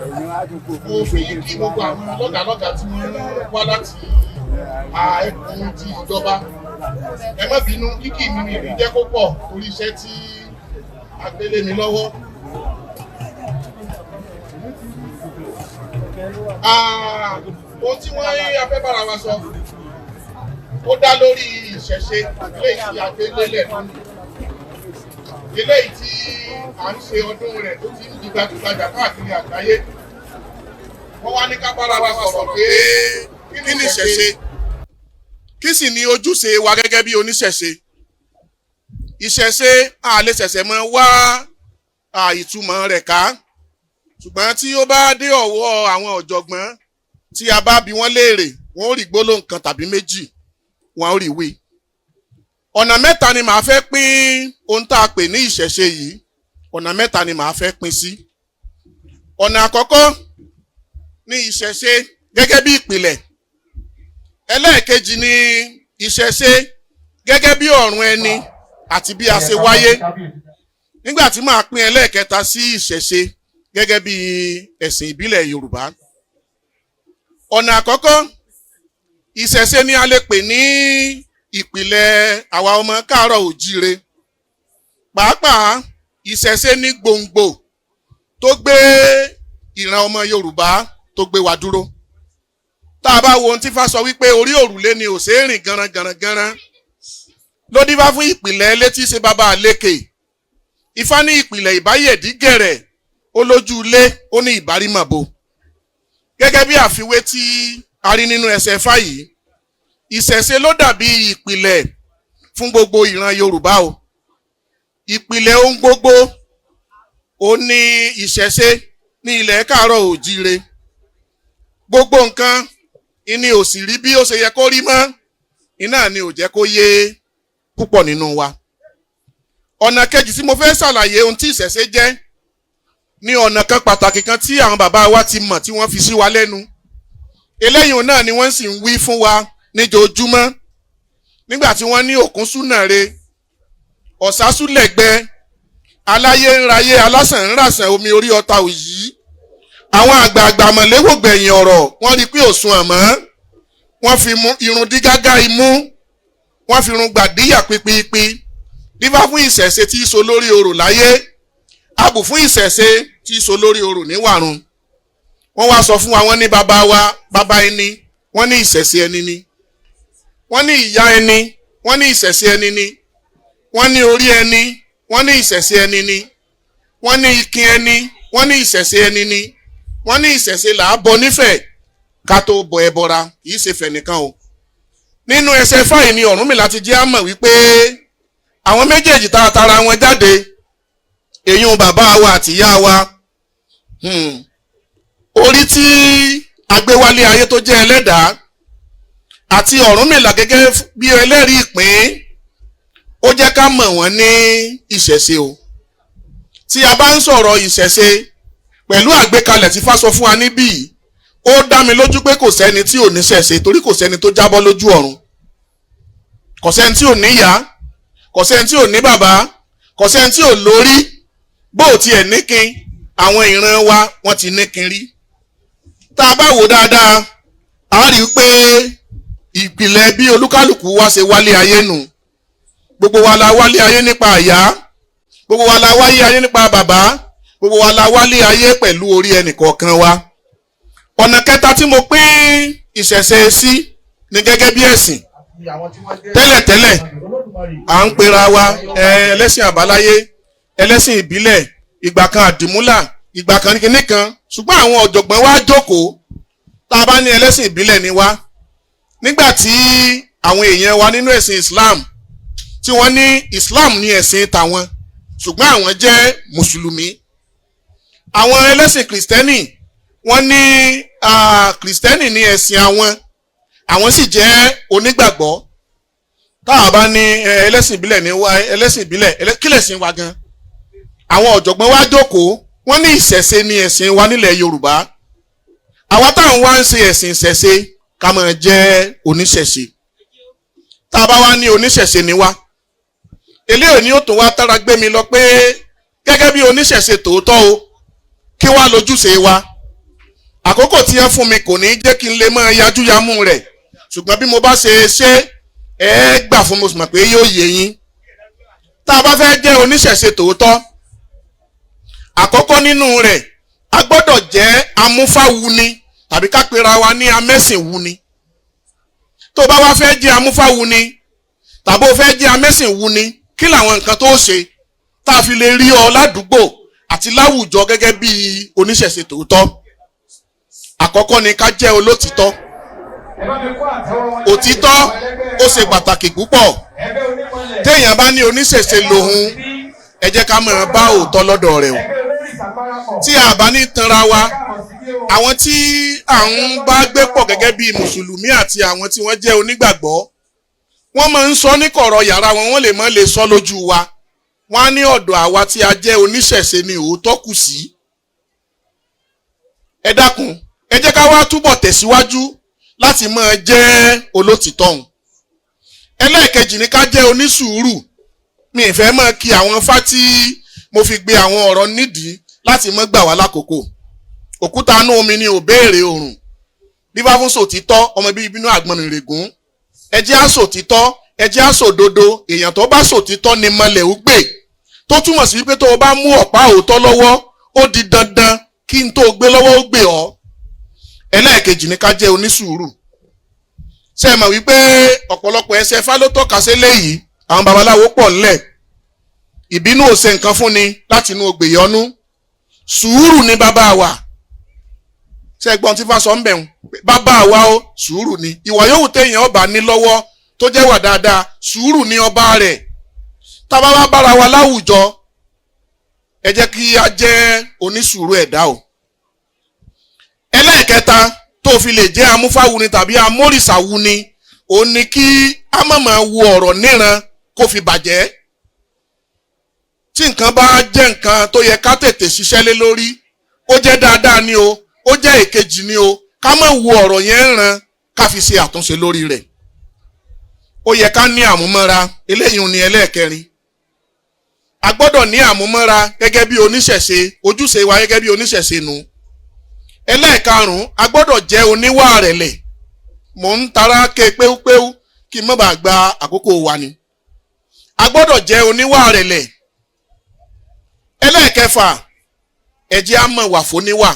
Mo fi kí gbogbo àwọn lọ́gàlọ́gà tí wọ́n wá láti ẹkùn ti ìjọba. Ẹ má bínú kíkì mi nìrí jẹ́ kó pọ̀ orí iṣẹ́ tí a gbélé mi lọ́wọ́. Ohun tí wọ́n afẹ́ bára wa sọ ó dá lórí ìṣẹ̀ṣe eléyìí tí a gbé lélẹ̀ lónìí. Eléyìí tí à ń ṣe ọdún rẹ̀ tó ti ń di gbajúgbajà káàkiri àgbáyé. Wọ́n wá ní ká bára wa sọ̀rọ̀ pé kí ni ìṣẹ̀ṣe? Kí sì ni ojúṣe wa gẹ́gẹ́ bí oníṣẹ̀ṣe? Ìṣẹ̀ṣe a lè ṣẹ̀ṣẹ̀ mọ́ wá ìtumọ̀ rẹ̀ ká. ṣùgbọ́n tí ó bá dé ọwọ́ àwọn ọ̀jọ̀gbọ́n tí a bá bi wọ́n léèrè wọ́n ó rí gbólóhùn kan tàbí méjì wọ́n ó rí wí. ọ̀nà mẹ́ta ni màá fẹ́ pín ohun tá a pè ní ìṣẹ̀ṣe yìí, ọ̀nà mẹ́ta ni màá fẹ́ pín sí. ọ̀nà àkọ́kọ́ ní ìṣẹ̀ṣe gẹ́gẹ́ bí ìpìlẹ̀, ẹlẹ́ẹ̀kejì ni ìṣẹ̀ṣe gẹ́gẹ́ bí ọ̀run ẹni àti bí a ṣe wáyé, nígbà tí màá pín ẹlẹ́ẹ̀kẹta sí ìṣẹ̀ṣe gẹ́gẹ́ bí ẹ̀sìn ìbílẹ̀ Yorùbá. ọ̀nà àkọ́kọ́, ìṣẹ̀ṣe ni a lè pè ní ìpìlẹ̀ àwa ọmọ káàárọ̀ òjíire. pàápàá ìṣẹ̀ṣe ní gbòǹgbò tó gbé ìran ọmọ Yorùbá tó gbé wa dúró. tá a bá wo ohun tí Ifá sọ wípé orí òrùlé ni ò ṣeé rìn garangarangaran, ló dífá fún ìpìlẹ̀ elétí ṣe bàbá àlékè. Ifá ní ìpìlẹ̀ ìbáyẹ̀dí gẹ̀rẹ̀, ó lójú ilé, ó ní ìbárímàbo. gẹ́gẹ́ bí àfiwé tí a rí nínú ẹsẹ̀ Ifá yìí, ìṣẹ̀ṣe ló dàbí ìpìlẹ̀ fún gbogbo ìran Yorùbá o. ìpìlẹ̀ ohun gbogbo ó ní ìṣẹ̀ṣe ní ilẹ̀ káàárọ̀ òjíire. gbogbo nǹkan ìní ò sì rí bí ó ṣe yẹ kó rí mọ́, iná ni ò jẹ́ kó yé púpọ̀ nínú wa. ọ̀nà kejì tí mo fẹ́ ṣàlàyé ohun tí ìṣẹ̀ṣe jẹ́ ní ọ̀nà kan pàtàkì kan tí àwọn bàbá wa ti mọ̀ tí wọ́n fi sí wa lẹ́nu. eléyìí náà ni wọ́n sì ń wí fún wa níjoojúmọ́, nígbà tí wọ́n ní òkun súnàre, ọ̀sá súlẹ̀gbẹ́, aláyé ń rayé, alásàn ń ràsàn, omi orí ọta òyì. àwọn àgbààgbà mọ̀lẹ́wò gbẹ̀yìn ọ̀rọ̀ wọ́n rí pé òsùn àmọ́, wọ́n fi irun dí gágá imú, wọ́n fi irun gbàdíyà pípípí. dífá fún ìṣẹ̀ṣe tí í so lórí orò láyé, abù fún ìṣẹ̀ṣe tí í so lórí orò níwàrun. wọ́n wá sọ fún wa, wọ́n ní bàbá wa bàbá ẹni, wọ́n ní ìṣẹ̀ṣe ẹni ni. wọ́n ní ìyá ẹni, wọ́n ní ìṣẹ̀ṣe ẹni ni. wọ́n ní orí ẹni, wọ́n ní ìṣẹ̀ṣe ẹni ni. wọ́n ní ikin ẹni, wọ́n ní ìṣẹ̀ṣe ẹni ni. wọ́n ní ìṣẹ̀ṣe là á bọ nífẹ̀ẹ́ ká tó bọ ẹbọra, kì í ṣe fẹ̀ nìkan o. nínú ẹsẹ̀ fáì ni Ọ̀rúnmìlà ti jẹ́ àmọ̀ wípé àwọn méjèèjì tara wọn jáde, èyún bàbá wa àti ìyá wa, orí tí agbéwálé ayé tó jẹ́ ẹlẹ́dàá àti Ọ̀rúnmìlà gẹ́gẹ́ bí ẹlẹ́rìí ìpín, ó jẹ́ ká mọ̀ wọ́n ní ìṣẹ̀ṣe o. tí a bá ń sọ̀rọ̀ ìṣẹ̀ṣe pẹ̀lú àgbékalẹ̀ tí Ifá sọ fún wa níbí, ó dá mi lójú pé kò sẹ́ni tí ò ní ṣẹ̀ṣe, torí kò sẹ́ni tó jábọ́ lójú ọ̀run. kò sẹ́ni tí ò ní ìyá, kò sẹ́ni tí ò ní bàbá, kò sẹ́ni tí ò lórí. bó tiẹ̀ níkin, àwọn ìran wa wọ́n ti níkin rí. tá a bá wò dáadáa, a rí i pé ìpìlẹ̀ bí olúkálùkù wa ṣe wálé ayé nù. gbogbo wa la wálé ayé nípa àyà, gbogbo wa la wálé ayé nípa bàbá, gbogbo wa la wálé ayé pẹ̀lú orí ẹnìkọ̀ọ̀kan wa. ọ̀nà kẹta tí mo pín ìṣẹ̀ṣe sí ni gẹ́gẹ́ bí ẹ̀sìn. tẹ́lẹ̀tẹ́lẹ̀ à ń pera wa ẹlẹ́sìn àbáláyé, ẹlẹ́sìn ìbílẹ̀, ìgbà kan àdìmúlà, ìgbà kan kìíní kan. ṣùgbọ́n àwọn ọ̀jọ̀gbọ́n wa jókòó, tá a bá ní ẹlẹ́sìn ìbílẹ̀ ni wá, nígbà tí àwọn èèyàn wa nínú ẹ̀sìn Islam tí wọ́n ní Islam ní ẹ̀sìn tàwọn, ṣùgbọ́n àwọn jẹ́ mùsùlùmí. àwọn ẹlẹ́sìn kìrìsìtẹ́nì wọ́n ní kìrìsìtẹ́nì ní ẹ̀sìn àwọn sì jẹ́ onígbàgbọ́. táwa bá ní ẹlẹ́sìn ìbílẹ̀ ní wá, ẹlẹ́sìn ìbílẹ̀ kí lẹ̀sìn wa gan? àwọn ọ̀jọ̀gbọ́n wa jókòó, wọ́n ní ìṣẹ̀ṣe ní ẹ̀sìn wa nílẹ̀ Yorùbá. àwa táwọn wá ń ṣe ẹ̀sìn ìṣẹ̀ṣe ká máa jẹ́ oníṣẹ̀ṣe. tá a bá wá ní oníṣẹ̀ṣe ni wá, eléyìí ni ó tún wá tára gbé mi lọ pé gẹ́gẹ́ bí oníṣẹ̀ṣe tòótọ́ o, kí wá lójúṣe wa. àkókò tí ẹ fún mi kò ní jẹ́ kí n lè máa yajúyamú rẹ̀, ṣùgbọ́n bí mo bá ṣe gbà fún mo sì mọ̀ pé yóò yé yín. tá a bá fẹ́ jẹ́ oníṣẹ̀ṣe tòótọ́, àkọ́kọ́ nínú rẹ̀ a gbọ́dọ̀ jẹ́ amúfáwuni tàbí ká pera wa ní amẹ́sìnwuni. tó bá wá fẹ́ jẹ́ amúfáwuni tàbí ó fẹ́ jẹ́ amẹ́sìnwuni, kí làwọn nǹkan tó ṣe tá a fi lè rí ọ ládùúgbò àti láwùjọ gẹ́gẹ́ bí oníṣẹ̀ṣe tòótọ́? àkọ́kọ́ ni ká jẹ́ olótìtọ́. òtítọ́ ó ṣe pàtàkì púpọ̀. téèyàn bá ní oníṣẹ̀ṣe lòun, ẹ jẹ́ ká máa bá òótọ́ lọ́dọ̀ rẹ̀ o. tí a bá ní tanra wa àwọn tí à ń bá gbé pọ̀ gẹ́gẹ́ bí mùsùlùmí àti àwọn tí wọ́n jẹ́ onígbàgbọ́ wọ́n máa ń sọ ní kọ̀rọ̀ yàrá wọn wọ́n lè má lè sọ lójú wa wọ́n á ní ọ̀dọ̀ àwa tí a jẹ́ oníṣẹ̀ṣe ni òótọ́ kù sí. Ẹ dákun ẹ jẹ́ ká wá túbọ̀ tẹ̀síwájú láti máa jẹ́ olótìtọ́ hùn. Ẹlẹ́ẹ̀kejì ni ká jẹ́ onísùúrù. Mi ì fẹ́ máa kí àwọn fátí mo fi gbé àwọn ọ̀rọ̀ nídìí láti má gbà wá lákòókò. Òkúta inú omi ni ò béèrè òrùn. Bí bá fún sòtítọ́ ọmọ bíi ibínú àgbọn ìrègùn. Ẹ jẹ́ á sòtítọ́ ẹ jẹ́ á sòdodo èèyàn tó bá sòtítọ́ ni mọlẹ̀ ó gbè. Tó túmọ̀ sí wípé tó o bá mú ọ̀pá òótọ́ lọ́wọ́ ó di dandan kí n tó gbé lọ́wọ́ ó gbé ọ́. Ẹlẹ́ẹ̀kejì ni ká jẹ́ onísùúrù. Ṣé ẹ mọ̀ wípé ọ̀pọ̀lọpọ̀ ẹsẹ̀ fá ló tọ́ka sí léyìí àwọn babaláwo pọ̀ ńlẹ̀. Ìbínú ò ṣe nǹkan fún ni láti inú ogbè yọnú. Sùúrù ni bàbá wa. Ṣé ẹgbọ́n tí fá sọ ń bẹ̀ ń bàbá wa ó sùúrù ni. Ìwà yòówù téèyàn ọba ní lọ́wọ́ tó jẹ́ wà dáadáa sùúrù ni ọba rẹ̀. Tá bá wá bára wa láwùjọ ẹ jẹ́ kí a jẹ́ onísùúrù ẹ̀dá o. Ẹlẹ́ẹ̀kẹta tó fi lè jẹ́ amúfáwuni tàbí amórìṣàwuni ó ní kí a má máa wo ọ̀rọ̀ níran kó fi bàjẹ́. Tí nǹkan bá jẹ́ nǹkan tó yẹ ká tètè ṣiṣẹ́ lé lórí ó jẹ́ dáadáa ni o ó jẹ́ èkejì ni o ká má wo ọ̀rọ̀ yẹn ràn ká fi ṣe àtúnṣe lórí rẹ̀. Ó yẹ ká ní àmúmọ́ra eléyìí ni ẹlẹ́ẹ̀kẹrin. A gbọ́dọ̀ ní àmúmọ́ra gẹ́gẹ́ bí oníṣẹ̀ṣe ojúṣe wa gẹ́gẹ́ bí oníṣẹ̀ṣe nu. Ẹlẹ́ẹ̀karùn-ún a gbọ́dọ̀ jẹ́ oníwà rẹ̀lẹ̀. Mò ń tara ké péúpéú kí n má bàa gba àkókò wa ni. A gbọ́dọ̀ jẹ́ oníwà rẹ̀lẹ̀. Ẹlẹ́ẹ̀kẹfà ẹ jẹ́ á mọ̀ wà fóníwà.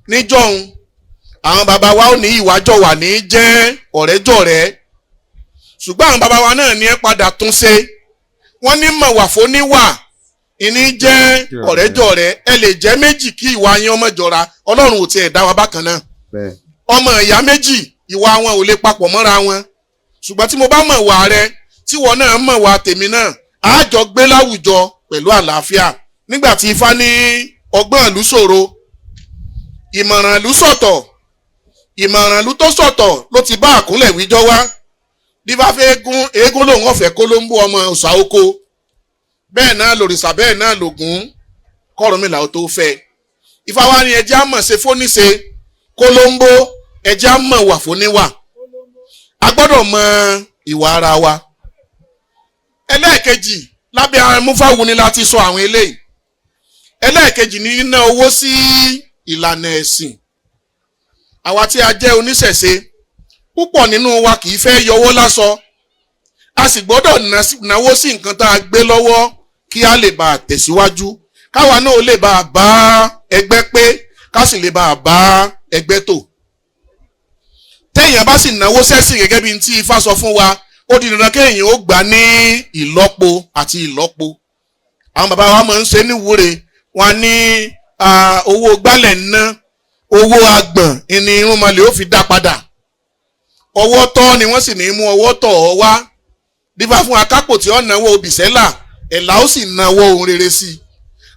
Níjọ́hun àwọn bàbá wa ò ní ìwájọ́ wà ní jẹ́ ọ̀rẹ́jọ̀rẹ́. Ṣùgbọ́n àwọn bàbá wa náà ní ẹ padà tún ṣe. Wọ́n ní mọ̀ wà fóníwà ìní jẹ́ ọ̀rẹ́jọ̀rẹ́ ẹ lè jẹ́ méjì kí ìwà yín ọmọ jọra Ọlọ́run ò tiẹ̀ dá wa bákan náà. Ọmọ ìyá méjì ìwà wọn ò lè papọ̀ mọ́ra wọn. Ṣùgbọ́n tí mo bá mọ̀ wà rẹ tí wọn náà mọ̀ wà tèmi náà á jọ gbé láwùjọ pẹ̀lú àlàáfíà. Nígbà tí Ifá ní ọgbọ́n ìlú ṣòro ìmọ̀ràn ìlú sọ̀tọ̀ ìmọ̀ràn ìlú tó sọ̀tọ̀ ló ti bá àkúnlẹ̀ wíjọ́ wá. Bí bá fẹ́ eégún lòun ọ̀fẹ́ kó ló ń bú ọmọ ọ̀sà oko bẹ́ẹ̀ náà lòrìṣà bẹ́ẹ̀ náà lògún kọ́rùnmìlà ó tó fẹ́. Ifá wa ni ẹjẹ́ á mọ̀ ṣe fóníṣe kó ló ń bó ẹjẹ́ á mọ̀ wà fóníwà. A gbọ́dọ̀ mọ ìwà ara wa. Ẹlẹ́ẹ̀kejì lábẹ́ amúfáwuni láti sọ àwọn eléyìí. Ẹlẹ́ẹ̀kejì ni ná owó sí ìlànà ẹ̀sìn. Àwa tí a jẹ́ oníṣẹ̀ṣe púpọ̀ nínú wa kì í fẹ́ yọwọ́ lásọ. A sì gbọ́dọ̀ náwó sí nǹkan tá a gbé lọ́wọ́ kí a lè bá tẹ̀síwájú. Káwa náà lè bá bá ẹgbẹ́ pé ká sì lè bá bá ẹgbẹ́ tò. Téèyàn bá sì náwó sẹ́sìn gẹ́gẹ́ bí tí Ifá sọ fún wa ó di dandan kéèyàn ó gbà ní ìlọ́po àti ìlọ́po. Àwọn bàbá wa máa ń ṣe níwúre wọn ní owó gbálẹ̀ ná owó agbọ̀n ìní irúnmọlẹ̀ ó fi dá padà. Ọwọ́ tọ́ ni wọ́n sì ní mú ọwọ́ tọ̀ ọ́ wá. Dífá fún akápò tí ó náwó obìsẹ́là ẹ̀là ó sì náwó ohun rere sí i.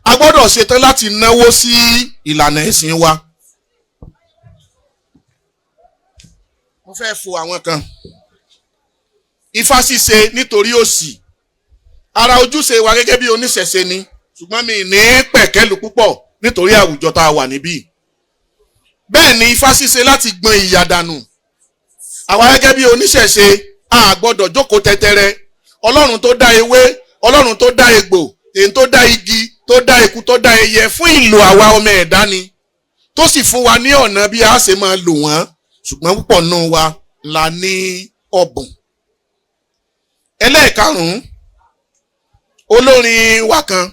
A gbọ́dọ̀ ṣetán láti náwó sí ìlànà ẹ̀sìn wa. Mo fẹ́ fo àwọn kan. Ifá ṣíṣe nítorí òṣì. Ara ojúṣe wa gẹ́gẹ́ bí oníṣẹ̀ṣe ni ṣùgbọ́n mi ní pẹ̀kẹ́lù púpọ̀ nítorí àwùjọ tá a wà níbí. Bẹ́ẹ̀ ni Ifá ṣíṣe láti gbọn ìyà dànù. Àwa gẹ́gẹ́ bí oníṣẹ̀ṣe a gbọ́dọ̀ jókòó tẹ́tẹ́rẹ́. Ọlọ́run tó dá ewé Ọlọ́run tó dá egbò èyí tó dá igi tó dá eku tó dá ẹyẹ fún ìlò àwa ọmọ ẹ̀dá ni tó sì fún wa ní ọ̀nà bí a ṣe máa lò wọ́n ṣùgbọ́n púpọ̀ nù wa la ní ọ̀bùn. Ẹlẹ́ẹ̀karùn-ún olórin wa kan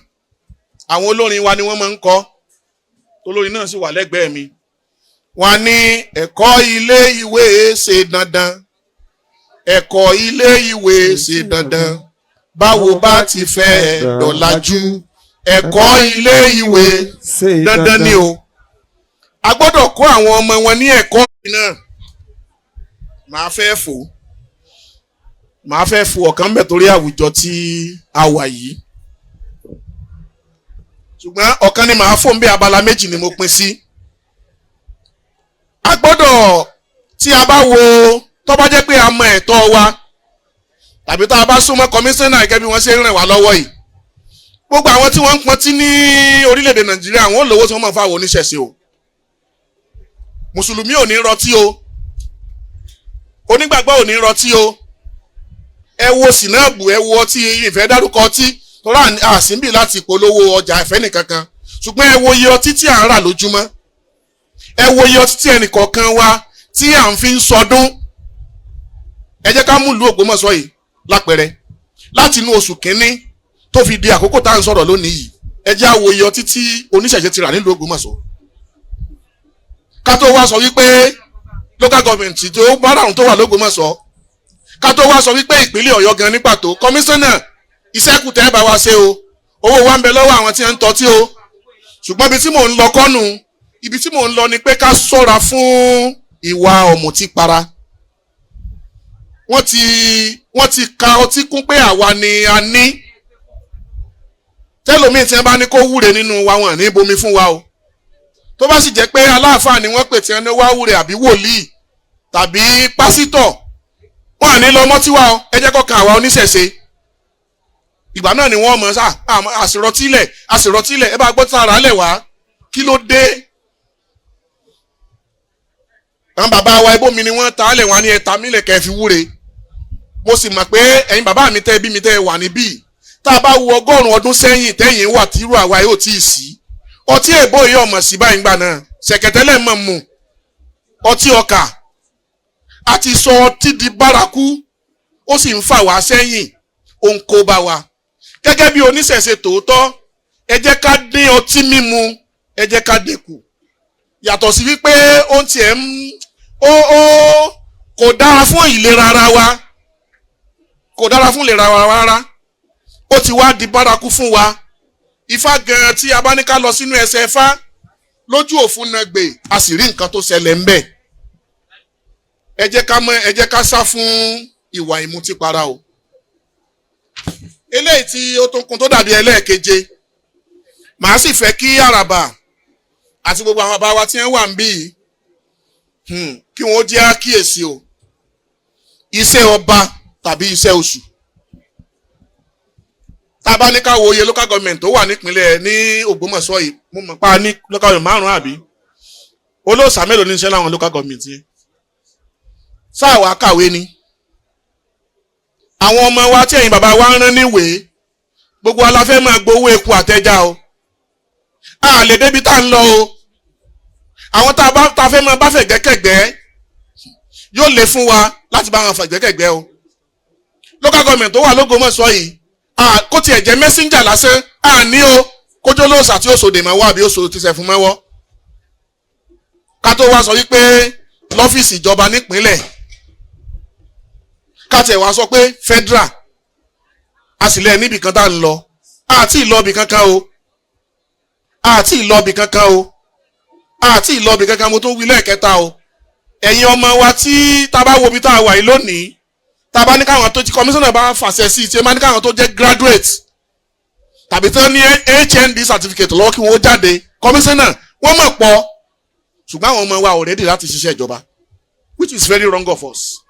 àwọn olórin wa ni wọ́n máa ń kọ olórin náà sì wà lẹ́gbẹ̀ẹ́ mi. Wọ́n ní ẹ̀kọ́ ilé ìwé ṣe dandan ẹ̀kọ́ ilé ìwé ṣe dandan báwo bá ti fẹ́ dọ̀làjú ẹ̀kọ́ ilé ìwé dandan ni o. A gbọ́dọ̀ kọ́ àwọn ọmọ wọn ní ẹ̀kọ́ náà. Màá fẹ́ fò ọ̀kan bẹ̀ torí àwùjọ tí a wà yìí. ṣùgbọ́n ọ̀kan ni màá fóun bí abala méjì ni mo pín sí. A gbọ́dọ̀ tí a bá wo tó bá jẹ́ pé a mọ ẹ̀tọ́ wa tàbí tá a bá súnmọ́ kọmíṣánná gẹ́gẹ́ bí wọ́n ṣe ń rìn wá lọ́wọ́ yìí. Gbogbo àwọn tí wọ́n ń pọntí ní orílẹ̀-èdè Nàìjíríà wọ́n lówó tí wọ́n máa fáwọn oníṣẹ̀ṣe o. Mùsùlùmí ò ní rọtí o, onígbàgbọ́ ò ní rọtí o. Ẹ wo sìnáàbù, ẹ wo ọtí, ìfẹ́ dárúkọ ọtí tọ́lá àsìnbì láti polówó ọjà ìfẹ́ nìkankan, ṣùgbọ́n ẹ wo iye ọtí tí à ń rà lójúmọ́, ẹ wo iye ọtí tí ẹnìkọ̀ọ̀kan wa tí à ń fi ń sọdún. Ẹ jẹ́ ká mú ìlú Ògbómọ̀ṣọ́ yìí lápẹẹrẹ láti inú oṣù kínní tó fi di àkókò tá à ń sọ̀rọ̀ lónìí yìí. Ẹ jẹ́ á wo iye ọtí tí oníṣẹ̀ṣe ti rà nílùú Ògbómọ̀ṣọ́. Ká tó wá sọ wípé local government tó bá ràrùn tó wà lÓgbómọ̀ṣọ́, ká tó wá sọ wípé ìpínlẹ̀ Ọ̀yọ́ gan ní pàtó, kọmíṣánná ìṣẹ́kù tẹ́ bá wa ṣe o, owó wa ń bẹ lọ́wọ́ àwọn tí ń tọ́tí o. Ṣùgbọ́n ibi tí mò ń lọ kọ́nu, ibi tí mò ń lọ ni pé ká ṣọ́ra fún ìwà ọ̀mùtípara. Wọ́n ti ka ọtí kún pé àwa ni a ní. Tẹ́lòmíì tí wọ́n bá ní kó wúre nínú wa wọn ní bomi fún wa o. Tó bá sì jẹ́ pé aláàfáà ni wọ́n pè tí wọ́n ní wá wúre àbí wòlíì tàbí pásítọ̀, wọ́n à ní lọ mọ́tí wa o, ẹ jẹ́ kó kan àwa oníṣẹ̀ṣe. Ìgbà náà ni wọ́n mọ̀ sá àṣìrọ̀tílẹ̀ ẹ bá gbọ́ tí ara lẹ̀ wá kí ló dé. Àwọn bàbá wa ibòmí ni wọ́n ta lẹ̀ wá ní ẹ̀ta mílẹ̀ kẹ́ fi wúre. Mo sì mọ̀ pé ẹ̀yin bàbá mi tẹ́ bí mi tẹ́ wà níbí. Tá a bá wo 100 ọdún sẹ́yìn tẹ́yìn wà tírú àwa yóò tí ì sí. Ọtí èbó yìí ọmọ sí báyìí gbà náà ṣẹ̀kẹ̀tẹ́lẹ̀ mọ̀ mu ọtí ọkà àti sọ ọtí di bárakú, ó sì ń fà wá sẹ́yìn, ó ń kó bá wa. Gẹ́gẹ́ bí oníṣẹ̀ṣe tòótọ́, ẹ jẹ́ ká dín ọtí mímu, ẹ jẹ́ ká dínkù. Yàtọ̀ sí wípé ó ń tiẹ̀ kò dára fún ìlera ara wa, kò dára fún ìlera wa rárá. Ó ti wá di bárakú fún wa. Ifá gan tí a bá ní ká lọ sínú ẹsẹ̀ Ifá lójú òfun náà gbé, a sì rí nǹkan tó ṣẹlẹ̀ ń bẹ̀. Ẹ jẹ́ ká sá fún ìwà ìmutípara o. Eléyìí tí ó tó kún tó dàbí ẹlẹ́ẹ̀keje, màá sì fẹ́ kí àràbà àti gbogbo àwọn bàbá wa tí wọ́n wà ń bí kí wọ́n jẹ́ àkíyèsí o. Iṣẹ́ ọba tàbí iṣẹ́ oṣù. Tá a bá ní ká wo iye local government tó wà nípínlẹ̀ ní Ògbómọ̀ṣọ́ yìí, mo mọ̀ pa ní local government 5 àbí olóòṣà mélòó ní iṣẹ́ láwọn local government yẹn. Sáà wá kàwé ni. Àwọn ọmọ wa tí ẹ̀yin bàbá wa ń rán níwèé, gbogbo wa la fẹ́ máa gbowó eku àtẹja o. A lè débi tá ń lọ o. Àwọn tá a fẹ́ máa bá fẹ̀gbẹ́kẹ̀gbẹ́ yóò lè fún wa láti bá wọn fẹ̀gbẹ́kẹ̀gbẹ́ o. Local government tó wà l'Ógbómọ̀ṣọ́ yìí, kó tiẹ̀ jẹ́ messenger lásán, ní o kójó lóòsà tí ó sòdè máa wá àbí ó sòdè ti sẹ̀ fún mẹ́wọ́. Ká tó wá sọ wípé lọ́fíìsì ìjọba nípínlẹ̀, ká tiẹ̀ wá sọ pé federal, a sì lẹ̀ níbi kan tá ń lọ, àti ìlọ́bì kankan o, àti ìlọ́bì kankan o, àti ìlọ́bì kankan, mo tún wí lẹ́ẹ̀kẹta o. Ẹ̀yin ọmọ wa tí tá bá wo bí tá a wà yìí lónìí, tá bá ní káwọn tó ti commissioner bá fàṣẹ sí tí ẹ máa ní káwọn tó jẹ́ graduate tàbí tó ní HND certificate lọ́wọ́ kí wọ́n jáde, commissioner wọ́n mọ̀ pọ̀, ṣùgbọ́n àwọn ọmọ wa ò ready láti ṣiṣẹ́ ìjọba, which is very wrong of us.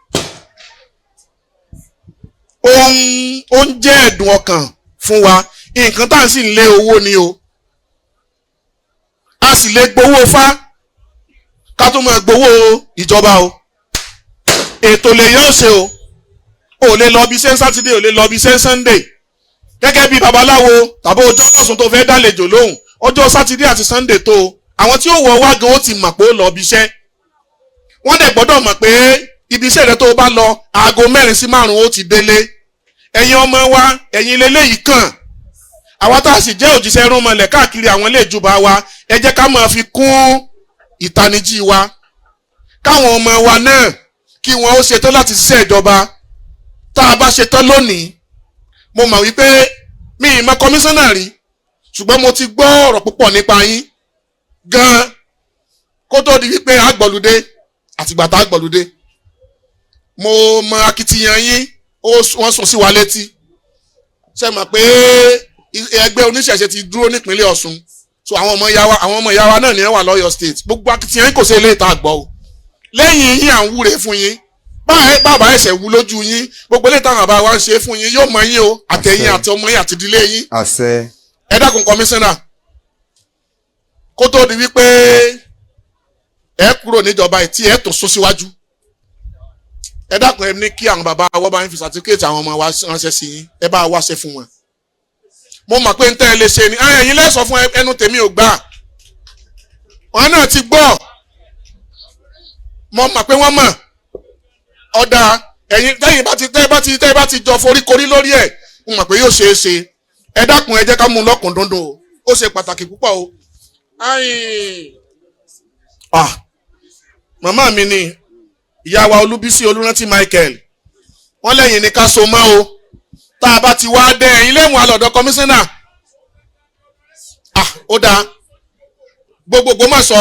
Ó ń jẹ́ ẹ̀dùn ọkàn fún wa. Nǹkan tá à ń sì ń lé owó ni o. A sì lè gbowó fá ká tó máa gbowó ìjọba o. Ètò lè yàn ṣe o. O lè lọ bí iṣẹ́ Saturday, o lè lọ bí iṣẹ́ Sunday. Gẹ́gẹ́ bí babaláwo tàbí ọjọ́ lọ́sùn tó fẹ́ dálejò lóhùn, ọjọ́ Saturday àti Sunday tó àwọn tí ó wọ wá gan ó ti mọ̀ pé ó lọ bí iṣẹ́. Wọ́n dẹ̀ gbọ́dọ̀ mọ̀ pé ibi iṣẹ́ rẹ tó bá lọ aago 4 sí 5 ó ti délé. Ẹ̀yin ọmọ wa, ẹ̀yin leléyìí kàn. Àwa tá a sì jẹ́ òjíṣẹ́ rúnmọlẹ̀ káàkiri àwọn ilé ìjọba wa, ẹ jẹ́ ká máa fi kún ìtanijí wa. Káwọn ọmọ wa náà kí wọ́n ó ṣetán láti ṣiṣẹ́ ìjọba. Tá a bá ṣetán lónìí, mo mọ̀ wípé mi ì mọ̀ kọmíṣánná rí, ṣùgbọ́n mo ti gbọ́ ọ̀rọ̀ púpọ̀ nípa yín gan kó tó di wípé àgbọ̀lùdé àtìgbà tá àgbọ̀lùdé. Mo mọ̀ akitiyan yín, wọ́n sùn sí wa létí. Ṣé mọ̀ pé ẹgbẹ́ oníṣẹ̀ṣe ti dúró nípínlẹ̀ Ọ̀ṣun so àwọn ọmọ ìyá wa náà ní wà lọ́yọ̀ state gbogbo akitiyan kò sí ilé ìta àgbọ̀ o lẹ́yìn yín à ń wúre fún yín bàbá ẹ̀sẹ̀ wú lójú yín gbogbo ilé ìtàn àbá wa ń ṣe fún yín yóò mọ yín o àtẹ̀yìn àti ọmọ yín àti ìdílé yín. ẹ dákun kọmíṣánná kó tó di wípé ẹ kúrò níjọba tí ẹ tó sún síwájú ẹ dákun ẹ ní kí àwọn bàbá wa bá ń fi sàtífíkẹ́tì àwọn ọmọ wa ránṣẹ́ sí yín ẹ bá wá ṣe fún wọn. mo mọ̀ pé ń tẹ́ ẹ lè ṣe ni ẹ̀yin lẹ́sọ̀ fún ẹnu tèmi ò gbà wọn náà ti gbọ́ mo mọ̀ pé wọ́n mọ̀ ọ̀dà ẹ̀yin tẹ́ bá ti jọ foríkorí lórí ẹ̀ mo mọ̀ pé yóò ṣeé ṣe ẹ dákun ẹ jẹ́ ká mú un lọ́kùn dúndùn o ó ṣe pàtàkì púpọ̀ o. màmá mi ni ìyá wa Olúbísí Olúrántí Michael wọ́n lẹ́yìn ní ká so mọ́ o tá a bá ti wá dé ẹ̀yin lẹ́wọ̀n alọ́dọ̀ kọmíṣánná ó dáa gbogbogbò má sọ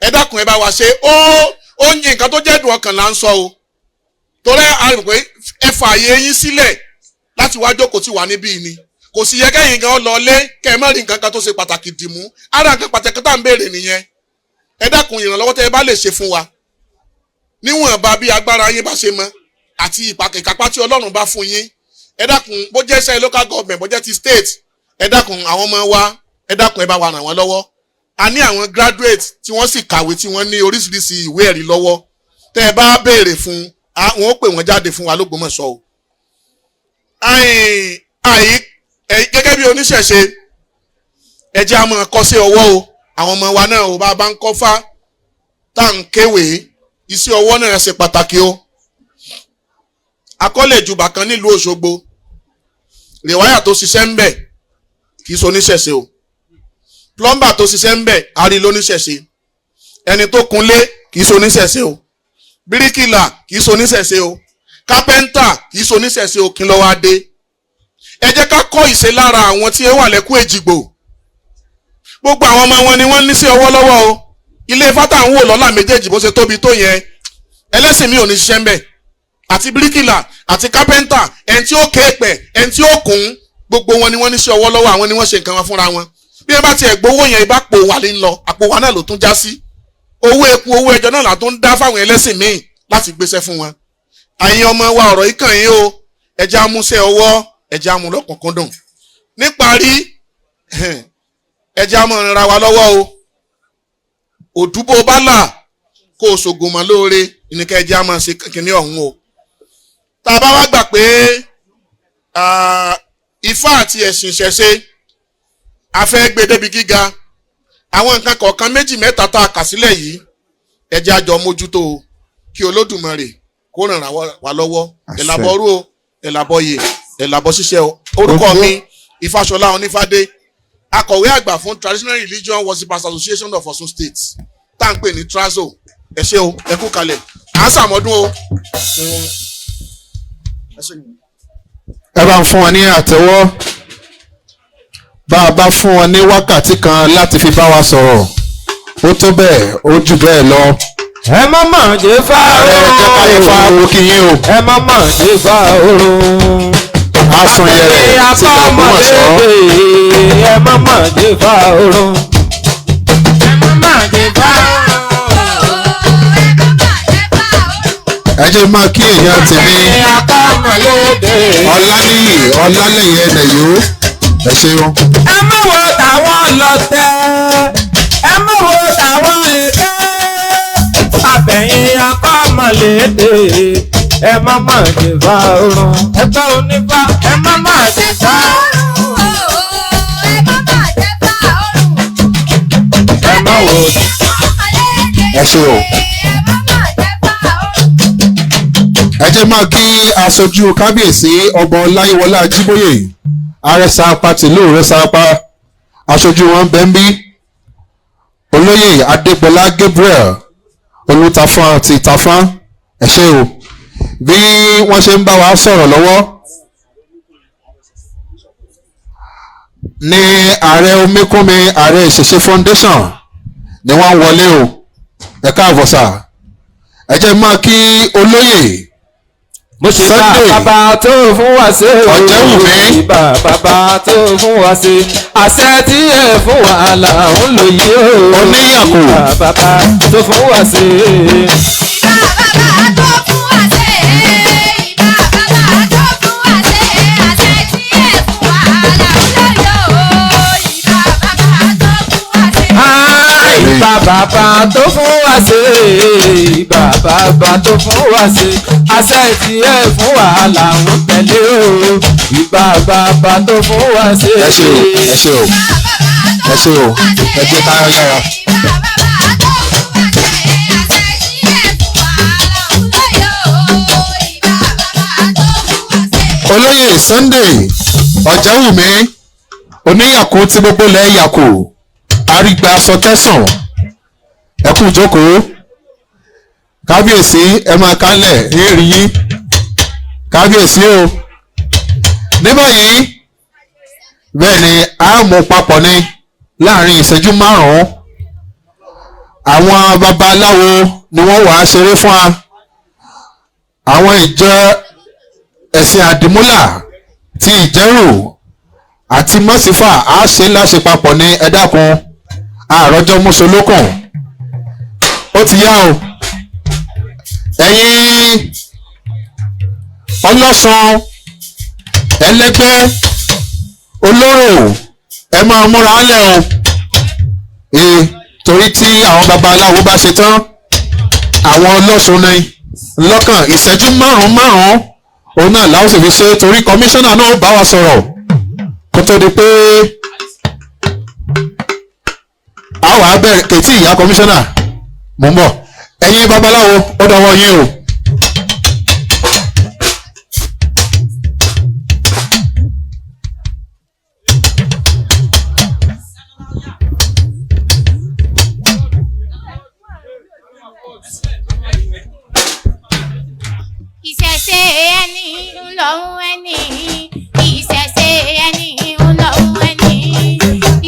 ẹ dákun ẹ bá wa ṣe ó yin nǹkan tó jẹ́ dùn ọkàn là ń sọ o torí a rò pé ẹ fààyè yín sílẹ̀ láti wá jókòó tí wà níbí ni kò sì yẹ kẹ́yìn gan lọ lé kẹ́ ẹ má rí nǹkan kan tó ṣe pàtàkì dìmú ara nǹkan pàtàkì tá à ń béèrè nìyẹn ẹ dákun ìrànlọ́wọ́ tẹ́ ẹ bá lè ṣe fún wa níwọ̀nba bí agbára yín bá ṣe mọ́ àti ìkápá tí Ọlọ́run bá fún yín ẹ dákun bó jẹ́ iṣẹ́ local government bó jẹ́ ti state ẹ dákun àwọn ọmọ wa ẹ dákun ẹ bá wa ràn wọ́n lọ́wọ́ a ní àwọn graduate tí wọ́n sì kàwé tí wọ́n ní oríṣiríṣi ìwé ẹ̀rí lọ́wọ́ tẹ́ ẹ bá béèrè fún wọn ó pè wọ́n jáde fún wa l'Ógbómọ̀ṣọ́ o. Gẹ́gẹ́ bí oníṣẹ̀ṣe ẹ jẹ́ a máa kọ́ sí ọwọ́ o àwọn ọmọ wa náà o bá ń kọ́ fá tá à ń kéwèé iṣẹ́ ọwọ́ náà ṣe pàtàkì o. Akọ́lẹ̀ ìjùbà kan nílùú Òṣogbo rèwáyà tó ṣiṣẹ́ ń bẹ̀ kì í ṣe oníṣẹ̀ṣe o plumber tó ṣiṣẹ́ ń bẹ̀ àrí lóníṣẹ̀ṣe ẹni tó kunlé kì í ṣe oníṣẹ̀ṣe o bíríkìlà kì í ṣe oníṣẹ̀ṣe o kápẹ́ńtà kì í ṣe oníṣẹ̀ṣe o kí ló wá dé. Ẹ jẹ́ ká kọ́ ìṣe lára àwọn tí ó wà lẹ́kùn Èjìgbò gbogbo àwọn ọmọ wọn ni wọ́n ní sí ọwọ́ lọ́wọ́ o ilé fátà ń wò lọ́lá méjèèjì bó ṣe tóbi tó yẹn ẹlẹ́sìn mi ò ní ṣiṣẹ́ ń bẹ̀ àti bíríkìlà àti kápẹ́ńtà ẹni tí ó kéèpẹ̀ ẹni tí ó kùn gbogbo wọn ni wọ́n ní sí ọwọ́ lọ́wọ́ àwọn ni wọ́n ṣe nǹkan wọn fúnra wọn bí ẹ bá tiẹ̀ gbowó yẹn ibà pò wà ní lọ àpò wa náà ló tún já sí owó epo owó ẹjọ́ náà là tó ń dá fáwọn ẹlẹ́sìn míì láti gbéṣẹ́ fún wọn. àyìn ọmọ wa ọ̀rọ̀ yìí kàn yín o ẹjẹ́ amúṣẹ́ ọwọ́ ẹjẹ́ amúlọ́kùnkúndùn níparí ẹjẹ́ amọ̀rìnra wa lọ́wọ́ o òdúbò bá là kó o ṣògùn mọ́ lóore ìníkẹ́ ẹjẹ́ amọ̀ ṣe kìnìún ọ̀hún o. tá a bá wá gbà pé Ifá àti ẹ̀sìn ìṣẹ̀ṣe a fẹ́ gbé débi gíga àwọn nǹkan kọ̀ọ̀kan méjì mẹ́ta tá a kà sílẹ̀ yìí ẹ jẹ́ àjọ mójútó kí Olódùmarè kó ràn wá lọ́wọ́ ẹ̀làbọ̀rú o ẹ̀làbọ̀yè ẹ̀làbọ̀ ṣiṣẹ́ o. Orúkọ mi Ifáṣọlá Onífádé akọ̀wé àgbà fún Traditional Religion Worshippers Association of Osun State tá à ń pè ní TRASO ẹ ṣé o ẹ kú kalẹ̀ à ń sàmọ́dún o. ẹ bá ń fún wọn ní àtẹ́wọ́ bá a bá fún wọn ní wákàtí kan láti fi bá wa sọ̀rọ̀ ó tó bẹ́ẹ̀ ó jù bẹ́ẹ̀ lọ. ẹ má mà jẹ́ fá oorun ẹ má mà jẹ́ fá oorun asan yẹrẹ sí Ògbómọ̀ṣọ́. ẹ má mà jẹ́ fá oorun ẹ má mà jẹ́ fá ẹ jẹ́ máa kí èèyàn tèmi Ọláníyì Ọlálẹ́yẹ Nẹ̀yó ẹ ṣeun. ẹ má wo tàwọn lọ́tẹ̀ ẹ má wo tàwọn èké abẹ̀yìn akọ́mọlédè ẹ má má jẹ́ fá oorun ẹgbẹ́ onífá ẹ má má jẹ́ fá oorun ẹ má wo ẹ ṣe o. ẹ jẹ́ máa kí aṣojú kábíyèsí ọba Ọláyíwọlá Ajíbóyè arẹsàpá tìlú rẹsàpá aṣojú wọn bẹ́ńbí olóyè Adégbọlá Gabriel Olùtafán ti Tafán ẹ ṣé o. bí wọ́n ṣe ń bá wa sọ̀rọ̀ lọ́wọ́ ní ààrẹ omíkúnmi ààrẹ ìṣẹ̀ṣe foundation ni wọ́n wọlé o ẹ káàbọ̀ sà. ẹ jẹ́ máa kí olóyè mo ṣe bá bàbá tó fún wa ṣe Ọ̀jẹ̀wùmí. ìbà bàbá tó fún wa ṣe àṣẹ tí ẹ fún wa là ń lò yìí o. Oníyàkó. ìbà bàbá tó fún wa ṣe. Ìbà bàbá tó fún wa ṣe, ìbà bàbá tó fún wa ṣe, àṣẹ tí ẹ fún wa là ń lò yìí o. Ìbà bàbá tó fún wa ṣe. Ìbà bàbá tó fún wa ṣe ìbà bàbá tó fún wa ṣe àṣẹ tí ẹ fún wa làwọn tẹ̀lé o. Ìbà bàbá tó fún wa ṣe. ẹ ṣe o ẹ ṣe o ẹ ṣe o ẹ jẹ́ ká yára. Ìbà bàbá tó fún wa ṣe, àṣẹ tí ẹ fún wa là ń lò yìí o. Ìbà bàbá tó fún wa ṣe. Olóyè Sunday Ọ̀jẹ̀wùmí Oníyàkó tí gbogbo lẹ̀ yàkó arígbà sọtẹ́sàn ẹ kú ìjókòó kábíyèsí ẹ máa kálẹ̀ èrì yín kábíyèsí o ní báyìí bẹ́ẹ̀ ni a mú papọ̀ ní láàrin ìṣẹ́jú márùn-ún àwọn babaláwo ni wọ́n wàá ṣeré fún wa àwọn ìjọ ẹ̀sìn àdìmúlà ti ìjẹ́rò àti mọ́sífà á ṣe láṣẹ papọ̀ ní ẹ dákun àròjọ mùsùlùkùn ó ti yá o ẹ̀yin ọlọ́sàn ẹlẹ́gbẹ́ olóró ẹ máa múra lẹ̀ o torí tí àwọn babaláwo bá ṣe tán àwọn ọlọ́sàn ní lọ́kàn ìṣẹ́jú márùn-ún òun náà láwọn sì fi ṣe torí kọmíṣánná náà bá wa sọ̀rọ̀ kó tó di pé a wà á bẹ̀rẹ̀ kètì ìyá kọmíṣánná mò ń bọ̀ ẹ̀yin babaláwo ó dọwọ́ yín o. Ìṣẹ̀ṣe ẹni ńlọrun ẹni, ìṣẹ̀ṣe ẹni ńlọrun ẹni,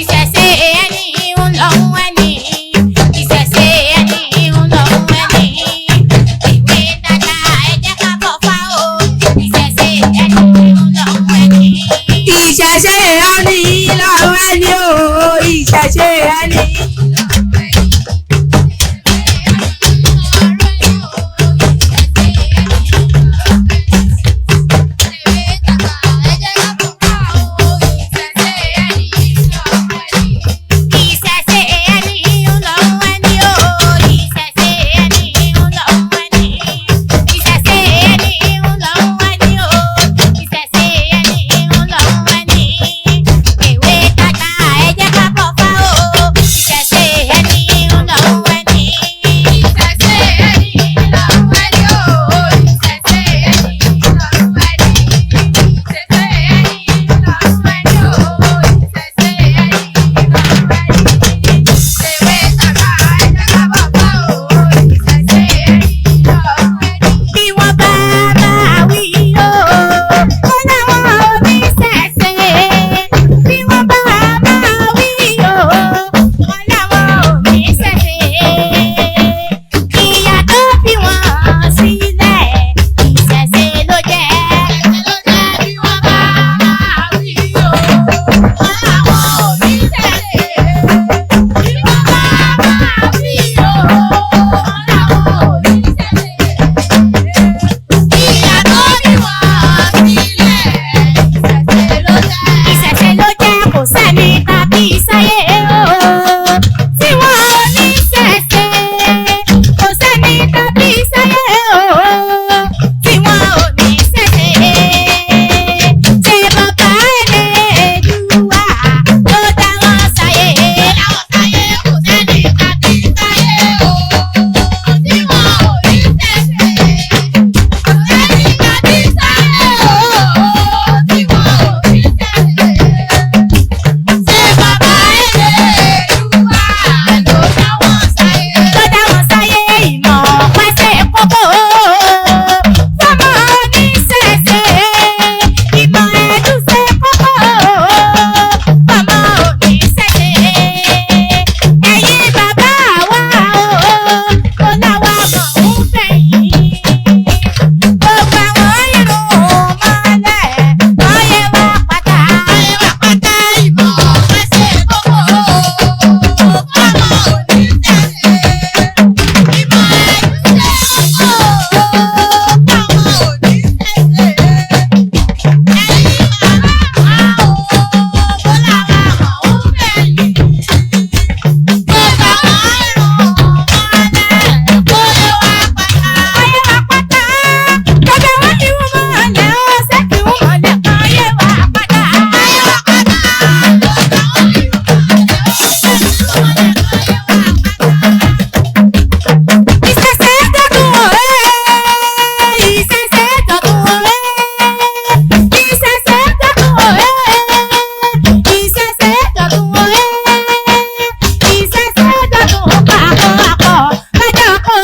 ìṣẹ̀ṣe ẹni ńlọrun ẹni, ìṣẹ̀ṣe ẹni ńlọrun ẹni. Ìwé dada ẹ jẹ́ ká bọ̀ fá o, ìṣẹ̀ṣe ẹni ńlọrun ẹni. Ìṣẹ̀ṣe ẹni lọ́run ẹni o, ìṣẹ̀ṣe ẹni.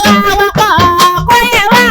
awakọ̀ kó yẹ wá.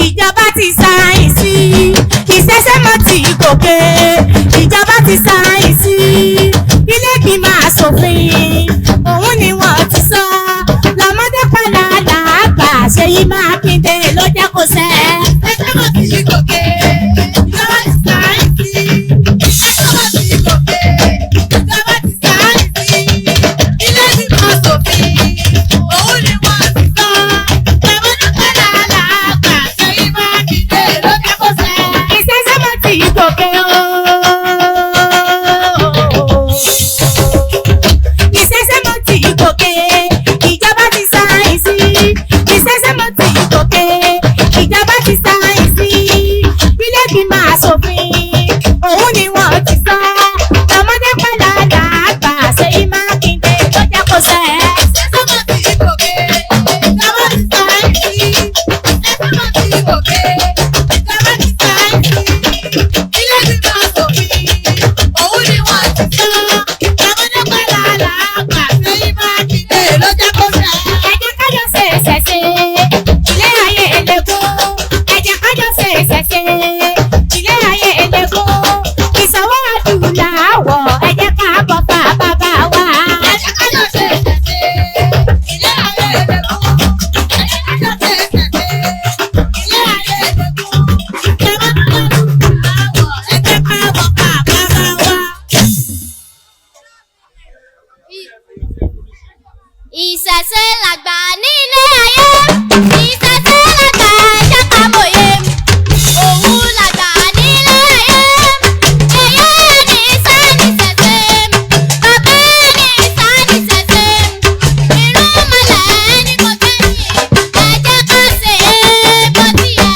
Ìjọba ti sáyẹ̀nsì Ìṣẹ̀ṣẹ̀ mọ́ ti gòkè ìjọba ti sáyẹ̀nsì ilé ìgbìmọ̀ aṣòfin òun ni wọ́n ti sọ lọ́mọdé padà làágbà Ṣèyí Mákindé ló jẹ́ kó ṣẹ. Ìṣẹ̀ṣẹ̀ mọ́ ti gòkè ìjọba ti sáyẹ̀nsì Ìṣẹ̀ṣẹ̀ mọ́ ti gòkè ìjọba ti sáyẹ̀nsì ilé ìgbìmọ̀ aṣòfin òun ni wọ́n ti sọ lọ́mọdé padà làágbà Ṣèyí Mákindé ló jẹ́ kó ṣẹ. Ìṣẹ̀ṣẹ̀ mọ́ ti gòkè Ìṣẹ̀ṣẹ̀ mọ́ ti gòkè ìjọba ti sáyẹ̀nsì Ìṣẹ̀ṣẹ̀ mọ́ ti gòkè ìjọba ti sáyẹ̀nsì ilé ìgbìmọ̀ aṣòfin òun ni wọ́n ti sọ lọ́mọdé padà dàgbà Ṣèyí Mákindé ló jẹ́ kó ṣẹ. Ìṣẹ̀ṣẹ̀ mọ́ ti gòkè ìjọba ti sáyẹ̀nsì Ìṣẹ̀ṣẹ̀ mọ́ ti gòkè ìjọba ti sáyẹ̀nsì ilé ìgbìmọ̀ aṣòfin òun ni wọ́n ti sọ lọ́mọdé padà dàgbà Ṣèyí Mákindé ló jẹ́ kó ṣẹ. Ẹ jẹ́ ká jọ ṣe ìṣẹ̀ṣe ilé ayé ẹlẹ́gbọ́ ẹ jẹ́ ká jọ ṣe ìṣẹ̀ṣe ilé ayé ẹlẹ́gbọ́ ìṣọwọ́ adúláwọ̀ ẹ jẹ́ ká bọ̀ fà bàbá wa. Ẹ jẹ́ ká jọ ṣe ìṣẹ̀ṣe ilé ayé ẹlẹ́gbọ́ ẹ jẹ́ ká jọ ṣe ìṣẹ̀ṣe ilé ayé ẹlẹ́gbọ́ ìṣọwọ́ adúláwọ̀ ẹ jẹ́ ká bọ̀ fà bàbá wa. Ìṣẹ̀ṣe làgbà nílé ayé, ìṣẹ̀ṣe làgbà ẹ̀jẹ̀ ká mòye, òun làgbà nílé ayé, yèyé ní sáni ṣẹ̀ṣe, bàbá ní sáni ṣẹ̀ṣe, irúnmọlẹ̀ ní kò tẹ̀yìn, ẹ̀jẹ̀ ká ṣe é bó ti yẹ.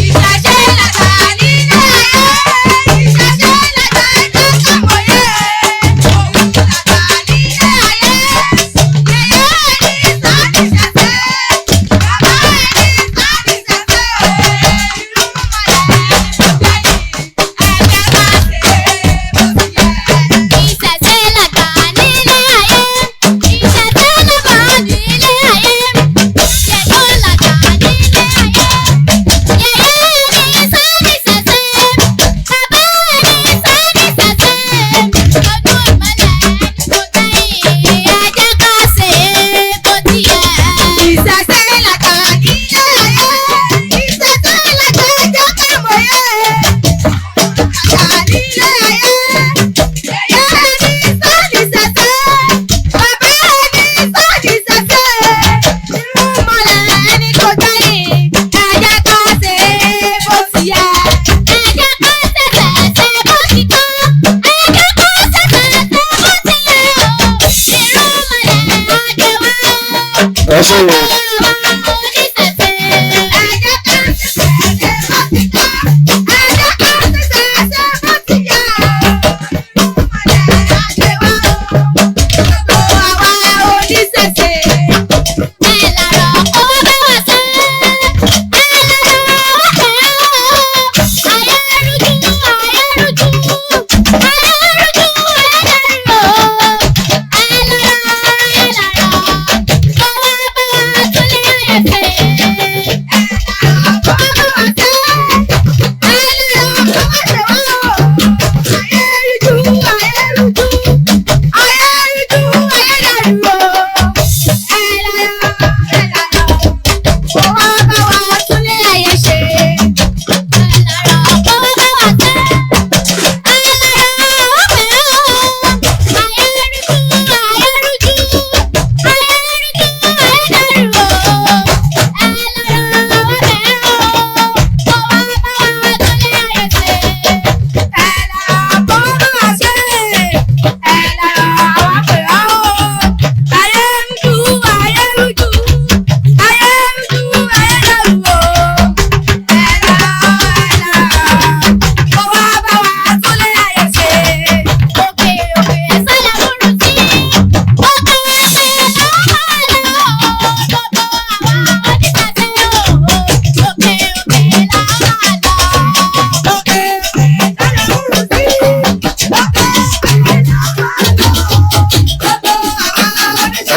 Ìṣẹ̀ṣe làgbà nílé ayé, ìṣẹ̀ṣe làgbà ẹ̀jẹ̀ ká mòye, òun làgbà nílé ayé. ẹ ṣe wò. Thank you.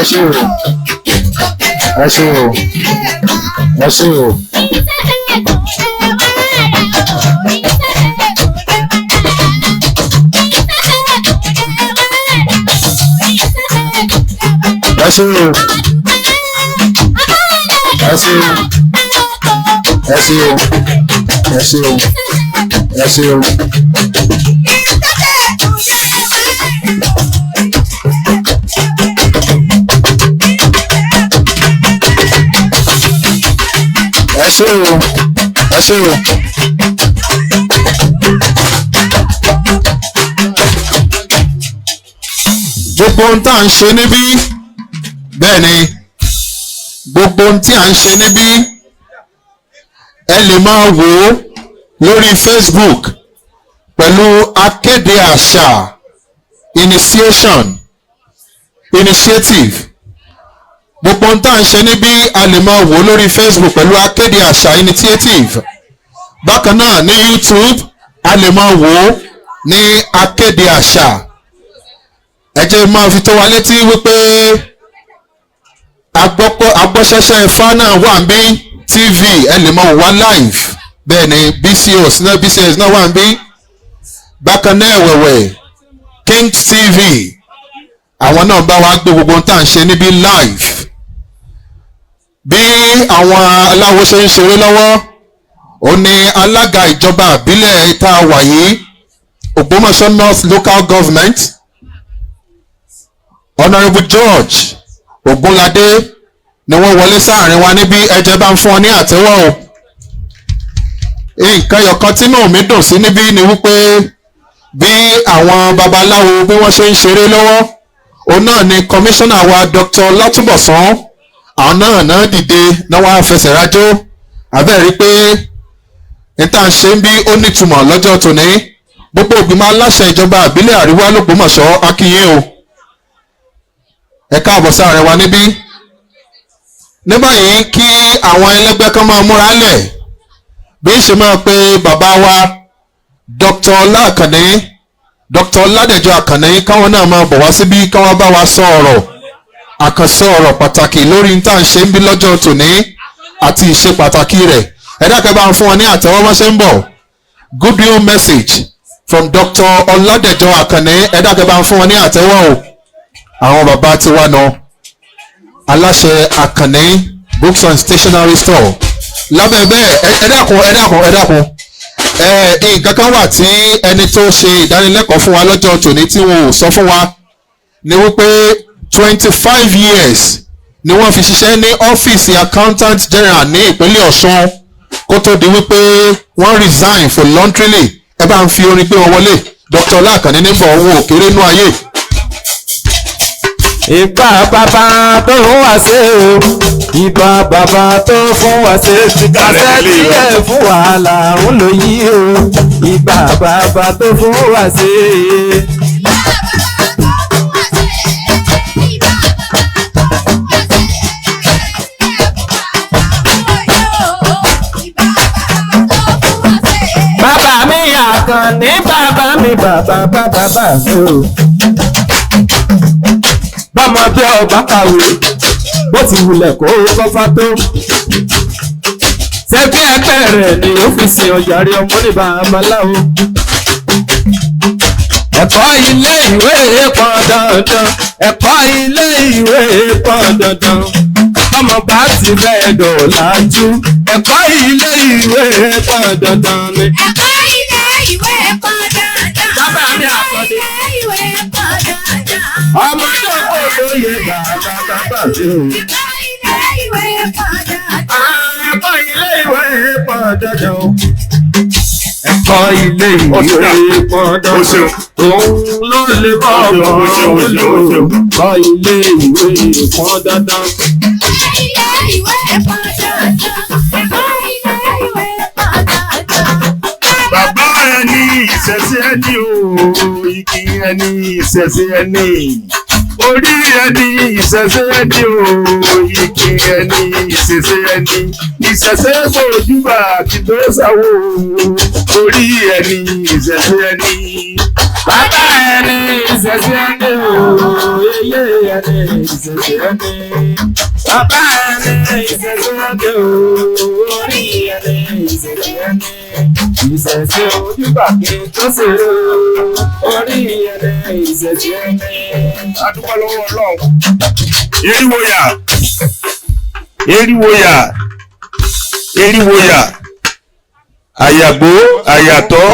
ṣé o. Ẹ ṣé o. Ẹ ṣé o. Ẹ ṣé o. Ẹ ṣé o. Ẹ ṣé o. Ẹ ṣé o. Ẹ ṣé o. Ẹ ṣé o. Ẹ ṣé o. Gbogbo ohun tá à ń ṣe níbí bẹ́ẹ̀ ni gbogbo ohun tí à ń ṣe níbí ẹ lè máa wò ó lórí Facebook pẹ̀lú akéde àṣà initiative gbogbo ohun tá à ń ṣe níbí a lè máa wò ó lórí Facebook pẹ̀lú akéde àṣà initiative bákan náà ní YouTube a lè máa wò ó ní akéde àṣà ẹ jẹ́ máa fi tó wa létí wípé agbọ́sẹ́sẹ́ ifá náà wà ń bí TV ẹ lè máa wò wá live bẹ́ẹ̀ ni BCS náà wà ń bí bákan náà ẹ̀wẹ̀wẹ̀ Kings TV àwọn náà bá wa gbé gbogbo tá à ń ṣe níbí live bí àwọn aláwo ṣe ń ṣeré lọ́wọ́ ó ní alága ìjọba àbílẹ̀ tá a wà yìí Ogbomoso North Local Government Honourable George Ogunlade ni wọ́n wọlé sáàrin wa níbí ẹjẹ́ bá ń fún ọ ní àtẹ́wọ́ o nǹkan yọ̀kan tí náà mi dùn sí níbí ni wípé bí àwọn babaláwo bí wọ́n ṣe ń ṣeré lọ́wọ́ òun náà ni kọmíṣánná wa Dr. Látúbọ̀sán àwọn náà dìde náà wá fẹsẹ̀ rájò àbẹ́rí pé níta ṣe ń bí ó nítumọ̀ lọ́jọ́ tòní gbogbo ìgbìmọ̀ aláṣẹ ìjọba ìbílẹ̀ àríwá l'Ógbómọ̀ṣọ́ akínyìn o ẹ káàbọ̀ sáàrin wa níbí ní báyìí kí àwọn ẹlẹ́gbẹ́ kan máa múra lẹ̀ bí ń ṣe máa pe bàbá wa Dr. Ládẹjọ Àkànní káwọn náà máa bọ̀ wá síbí káwọn bá wa sọ ọ̀rọ̀ àkànṣe ọ̀rọ̀ pàtàkì lórí ní tá à ń ṣe ń bí lọ́jọ́ tòní àti ìṣe pàtàkì rẹ̀ ẹ dákẹ́ bá ń fún wọn ní àtẹ́wọ́ bá ṣe ń bọ̀ good new message from Dr. Ládẹjọ Àkànní ẹ dákẹ́ bá ń fún wọn ní àtẹ́wọ́ o àwọn bàbá ti wá nà aláṣẹ Àkànní books and stationery store lábẹ́ bẹ́ẹ̀ ẹ dákun nǹkan kan wà tí ẹni tó ṣe ìdánilẹ́kọ̀ọ́ fún wa lọ́jọ́ tòní tí wọn ò sọ fún wa ni wípé 25 years ni wọ́n fi ṣiṣẹ́ ní ọ́fíìsì accountant general ní ìpínlẹ̀ Ọ̀ṣun kó tó di wípé wọ́n resign voluntarily ẹ bá ń fi orin pé wọn wọlé Dr. Àkànní níbọ̀ òun ò kéré nú ayé. Ìbà bàbá tó fún wa ṣe o, ìbà bàbá tó fún wa ṣe ti kàṣẹ́ tilẹ̀ fún wàhálà ń lò yí o, ìbà bàbá tó fún wa ṣe. Bàbá mi Àkànní bàbá mi o. Bọ́mọdé ọba kàwé bó ti wulẹ̀ kó kọ́fà tó. Ṣẹ́gbẹ́ ẹgbẹ́ rẹ̀ ní ọ́fíìsì ọ̀yàrí ọmọ ní babaláwo. Ẹ̀kọ́ ilé ìwé pọn dandan. Ẹ̀kọ́ ilé ìwé pọn dandan. Ọmọ bá ti bẹ́ẹ̀ dọ̀làjú. Ẹ̀kọ́ ilé ìwé pọn dandan ni. Ẹ̀kọ́ ilé ìwé pọn dandan. Bàbá mi Àkànní. Ẹ̀kọ́ ilé ìwé pọn dandan. Ọmọ tó kò lóye bàbá sí o. Ẹ̀kọ́ ilé ìwé pọn dandan. Ẹ̀kọ́ ilé ìwé pọn dandan. Ẹ̀kọ́ ilé ìwé pọn dandan. Òun ló lè bọ́ ọmọ lò. Ẹ̀kọ́ ilé ìwé pọn dandan. Ẹ̀kọ́ ilé ìwé pọn dandan. Ẹ̀kọ́ ilé ìwé pọn dandan. Bàbá ẹni ìṣẹ̀ṣẹ̀ ẹni o, igi ẹni ìṣẹ̀ṣẹ̀ ẹni. Orí ẹni ìṣẹ̀ṣẹ̀ ẹni o, igi ẹni ìṣẹ̀ṣẹ̀ ẹni. Ìṣẹ̀ṣẹ̀ mojúbà kí tó sáwó. Orí ẹni ìṣẹ̀ṣẹ̀ ẹni. bàbá ẹni ìṣẹ̀ṣẹ̀ ẹni ooo yeye ẹni ìṣẹ̀ṣẹ̀ ẹni bàbá ẹni ìṣẹ̀ṣẹ̀ ẹni ooo orí ẹni ìṣẹ̀ṣẹ̀ ẹni ìṣẹ̀ṣẹ̀ ojúbàkẹ́ tó ṣe orí ẹni ìṣẹ̀ṣẹ̀ ẹni. adúgbò lọ́wọ́ ọlọ́run eriwoya àyàgbó àyàtọ̀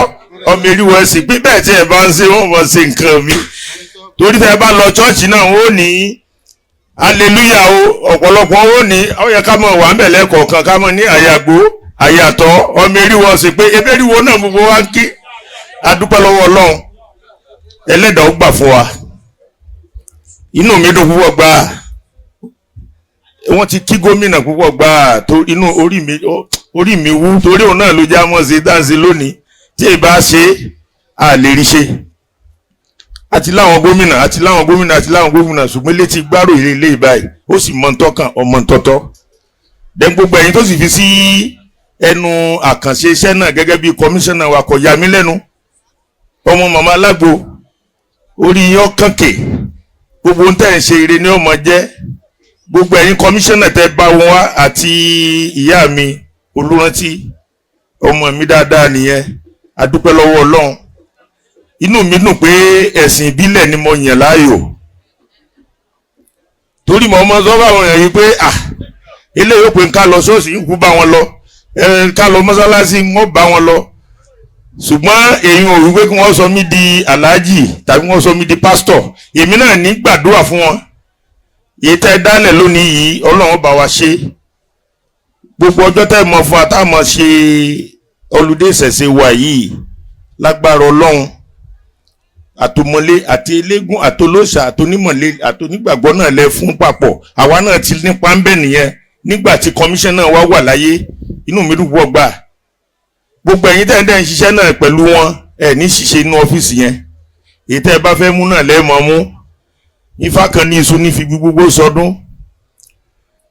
ọmọ eriwo ẹ̀sìn pé bẹ́ẹ̀ tí ẹ bá ń ṣe wọ́n mọ̀ ṣe nǹkan mi torí tẹ́ ẹ bá lọ ṣọ́ọ̀ṣì náà ó ní aleluya o ọ̀pọ̀lọpọ̀ ó ní ó yẹ ká mọ̀ wà ń bẹ̀lẹ̀ kọ̀ọ̀kan ká mọ̀ ní àyàgbó àyàtọ̀ ọmọ eriwo ẹ̀sìn pé ebe eriwo náà gbogbo wa ń kí adúpẹ́ lọ́wọ́ ọlọ́run ẹlẹ́dàá ó gbà fún wa inú mi dùn púpọ̀ gbà wọ́n ti kí gómìnà púpọ̀ gbà tó inú orí mi wú torí òun náà ló já mọ́ sí dáǹsì lónìí tí ì bá ṣe à lè rí ṣe àti láwọn gómìnà ṣùgbọ́n létí gbárò ilé ìbáyìí ó sì mọ ntọ́kàn ọmọ ntọ́tọ́ dẹ́n gbogbo ẹ̀yin tó sì fi sí ẹnu àkànṣe iṣẹ́ náà gẹ́gẹ́ bí kọmíṣánná wa kò yà mí lẹ́nu ọmọ màmá alágbo orí yín kànkè gbogbo ń tẹ̀ ń ṣe ire ní ọmọ jẹ́ gbogbo ẹ̀yin kọmíṣánná tẹ́ bá wọn wá àti ìyá mi olùrántí ọmọ mi dáadáa nìyẹn adúpẹ́ lọ́wọ́ ọlọ́run inú mi dùn pé ẹ̀sìn ìbílẹ̀ ni mo yàn láàyò torí mo mọ sọ́fà àwọn èèyàn yìí pé eléyìí ó pé ká lọ ṣọ́ọ̀ṣì ń kú bá wọn lọ ká lọ mọ́sálásí wọ́n bá wọn lọ ṣùgbọ́n èyí ò rí pé kí wọ́n sọ mí di aláàjì tàbí wọ́n sọ mí di pásítọ̀ èmi náà ní gbàdúrà fún wọn èyí tẹ́ dálẹ̀ lónìí yìí ọlọ́run bá wa ṣe gbogbo ọjọ́ tẹ́ mọ̀ fún àtàmọ̀ ṣe olùdé ìṣẹ̀ṣe wa yìí lágbára ọlọ́run àtòmọ̀lé àti eléégún àtolóṣà àtonímọ̀lé àtonígbàgbọ́ náà lẹ fún papọ̀ àwa náà ti nípa ń bẹ̀ nìyẹn nígbà tí kọmíṣánná wa wà láyé inú mi dùn púpọ̀ gbà gbogbo ẹ̀yin tẹ́ ń ṣiṣẹ́ náà pẹ̀lú wọn ẹ̀ ní ṣiṣẹ́ inú ọ́fíìsì yẹn èyí tẹ́ ẹ bá fẹ́ mú náà lẹ́ẹ̀mọ́ mú ifá kan ní iṣu ní fi gbogbo sọdún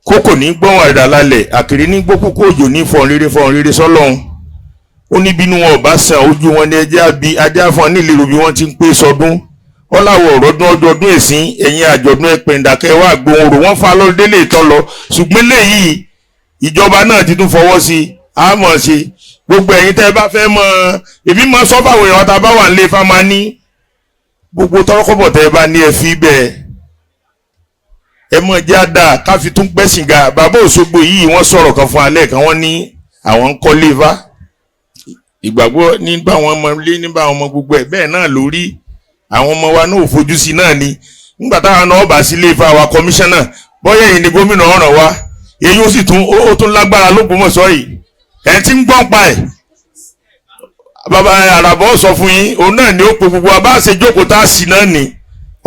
kókò ní gbọ́n àdàlálẹ̀ àkèrè ní gbó kókó òjò ní fọ̀n rere sọ́lọ́hun ó ní bínú wọn ò bá sàn ojú wọn ní ẹjẹ́ àbí ajá fún nílùú bí wọ́n ti ń pé sọdún ọláwọ̀ ọ̀rọ̀dún ọjọ́dún ẹ̀sìn ẹ̀yìn àjọ̀dún ẹ̀pẹ̀ǹdàkẹ́ wà gbóhùrò wọ́n fa lọ́dún lè tán lọ ṣùgbọ́n léyìí ìjọba náà ti tún fọwọ́ sí àmọ́ ṣe gbogbo ẹ̀yin tẹ́ bá fẹ́ mọ̀ èmi máa sọ fáwọn èèyàn tá a bá wà nílé fáma ní gbogbo tọrọkọbọ tẹ́ bá ní ẹ fi bẹ́ẹ̀ ẹ mọ̀ jẹ́ àdá ká fi tún gbẹ́sìn ga bàbá Òṣogbo yìí wọ́n sọ̀rọ̀ kan fún alẹ́ kan wọ́n ní àwọn ń kọ́lé ifá ìgbàgbọ́ nígbà wọn ọmọ ilé nígbà wọn ọmọ gbogbo ẹ̀ bẹ́ẹ̀ náà lórí àwọn ọmọ wa náà ò fojú sí náà ni nígbà táwọn náà bá sílé ifá wa kọmíṣánná bọ́yá yìí ni gómìnà ọ̀ràn wa èyí ó sì tún lágbára l'Ógbómọ̀ṣọ́ yìí ẹ̀ tí ń gbọ́n pa ẹ̀ bàbá àràbọ̀ sọ fún yín òun náà ni ó pe gbogbo abáṣe jókòó tá a sì náà ní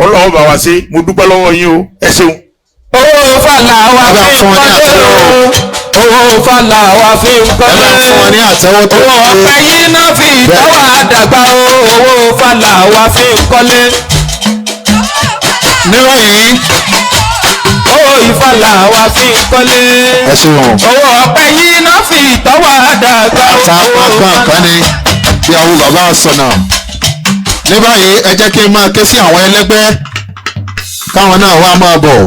ọlọ́wọ́ bá wa ṣe mo dúpẹ́ lọ́wọ́ yín o ẹ ṣeun. owó fàlà wa fi ń kọ́lé owó fàlà wa fi ń kọ́lé owó ọ̀pẹ yìí náà fi ìtọ́wà dàgbà owó fàlà wa fi ń kọ́lé. níròyìn owó ìfàlà wa fi ń kọ́lé owó ọ̀pẹ yìí náà fi ìtọ́wà dàgbà àtàwọn kan ní bí àwọn bàbá sọnà ní báyìí ẹ jẹ́ kí n máa ké sí àwọn ẹlẹ́gbẹ́ káwọn náà wá máa bọ̀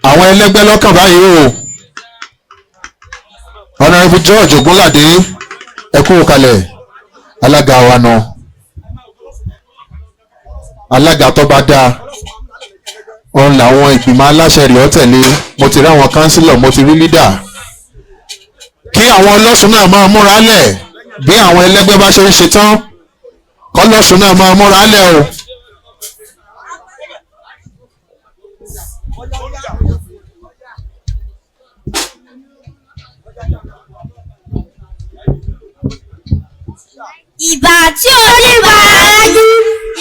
àwọn ẹlẹ́gbẹ́ lọ́kàn báyìí o Honorable George Ogunlade ẹ kú kalẹ̀ alága wa náà alága tó bá dáa òun làwọn ìgbìmọ̀ aláṣẹ rẹ̀ ọ́ tẹ̀lé mo ti rí àwọn kánsílọ̀ mo ti rí lídà kí àwọn ọlọ́sùn náà máa múra lẹ̀ bí àwọn ẹlẹ́gbẹ́ bá ṣe ń ṣe tán kọ́lọ́sùn náà máa múra lẹ̀ o. ìbà tí ò ní bàájú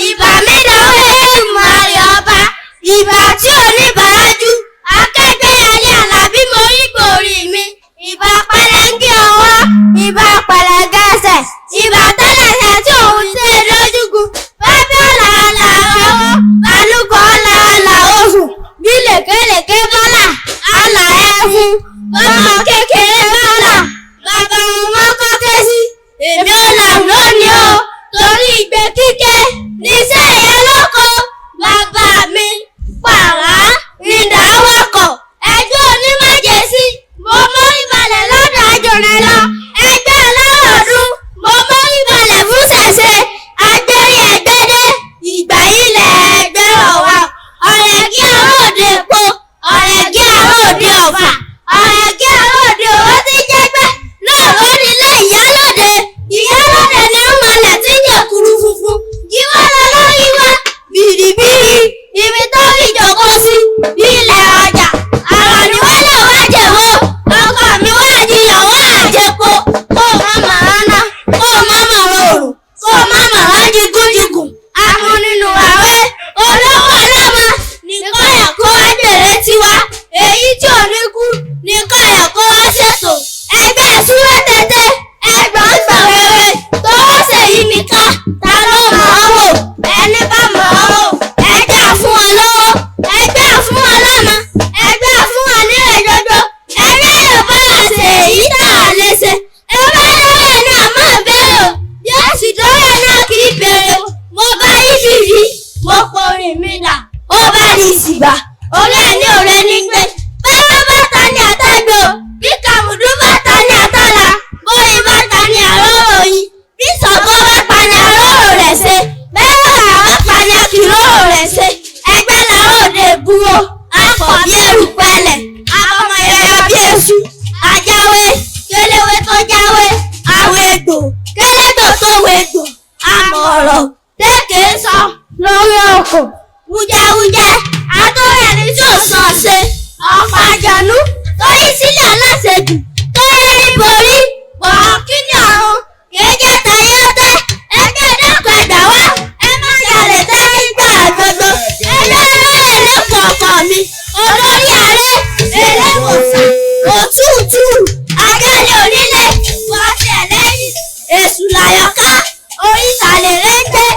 ìbà mẹ́dọ̀ọ́ èèmọ̀ àyọ̀bá ìbà tí ò ní bàájú akẹgbẹ́ ẹni àlàbí mo rí gbòòrì mi ìbà pẹlẹngí ọwọ́ ìbà pẹlẹngẹ ẹsẹ̀ ìbà tẹ́lẹ̀ṣẹ̀ tí òun ṣe lójúgun bẹ́ẹ̀ làálà ọwọ́ balùkọ́ làálà oṣù bí lèkèlèkè bọ́là àlà ẹ̀fún ọmọ kékeré bọ́là bàbá ọmọ kọ́kẹ́ sí èmi ò là lónìí o torí wúwo akọ̀ bí ẹrù pẹ̀lẹ̀ akọmọ yẹyẹ bí èṣù ajáwé kéléwé tó jáwé àwọn egbò kélégbò tó wégbò àmọ̀ ọ̀rọ̀ tẹ́kẹ̀ẹ́ sọ lórí ọkọ̀ wújáwújá àtọ́rẹ́ ní tí ò sàn ṣe ọ̀pọ̀ àjọ̀nú torí sílẹ̀ aláṣejù tó yẹ níborí pọ̀ kí ni ọ̀run kéjẹ́ tayé tẹ́ ẹgbẹ́ dẹ́kun ẹ̀dá wá ẹ má yàrá tẹ́ nígbà gbogbo ẹlẹ́kọ̀ọ̀kan mi olórí ààrẹ eléwòsàn òtútù ajálẹ̀ onílé wọ́n tẹ̀ lẹ́yìn èṣù làyọ̀ká oríṣàlẹ̀ rẹ́ńdẹ́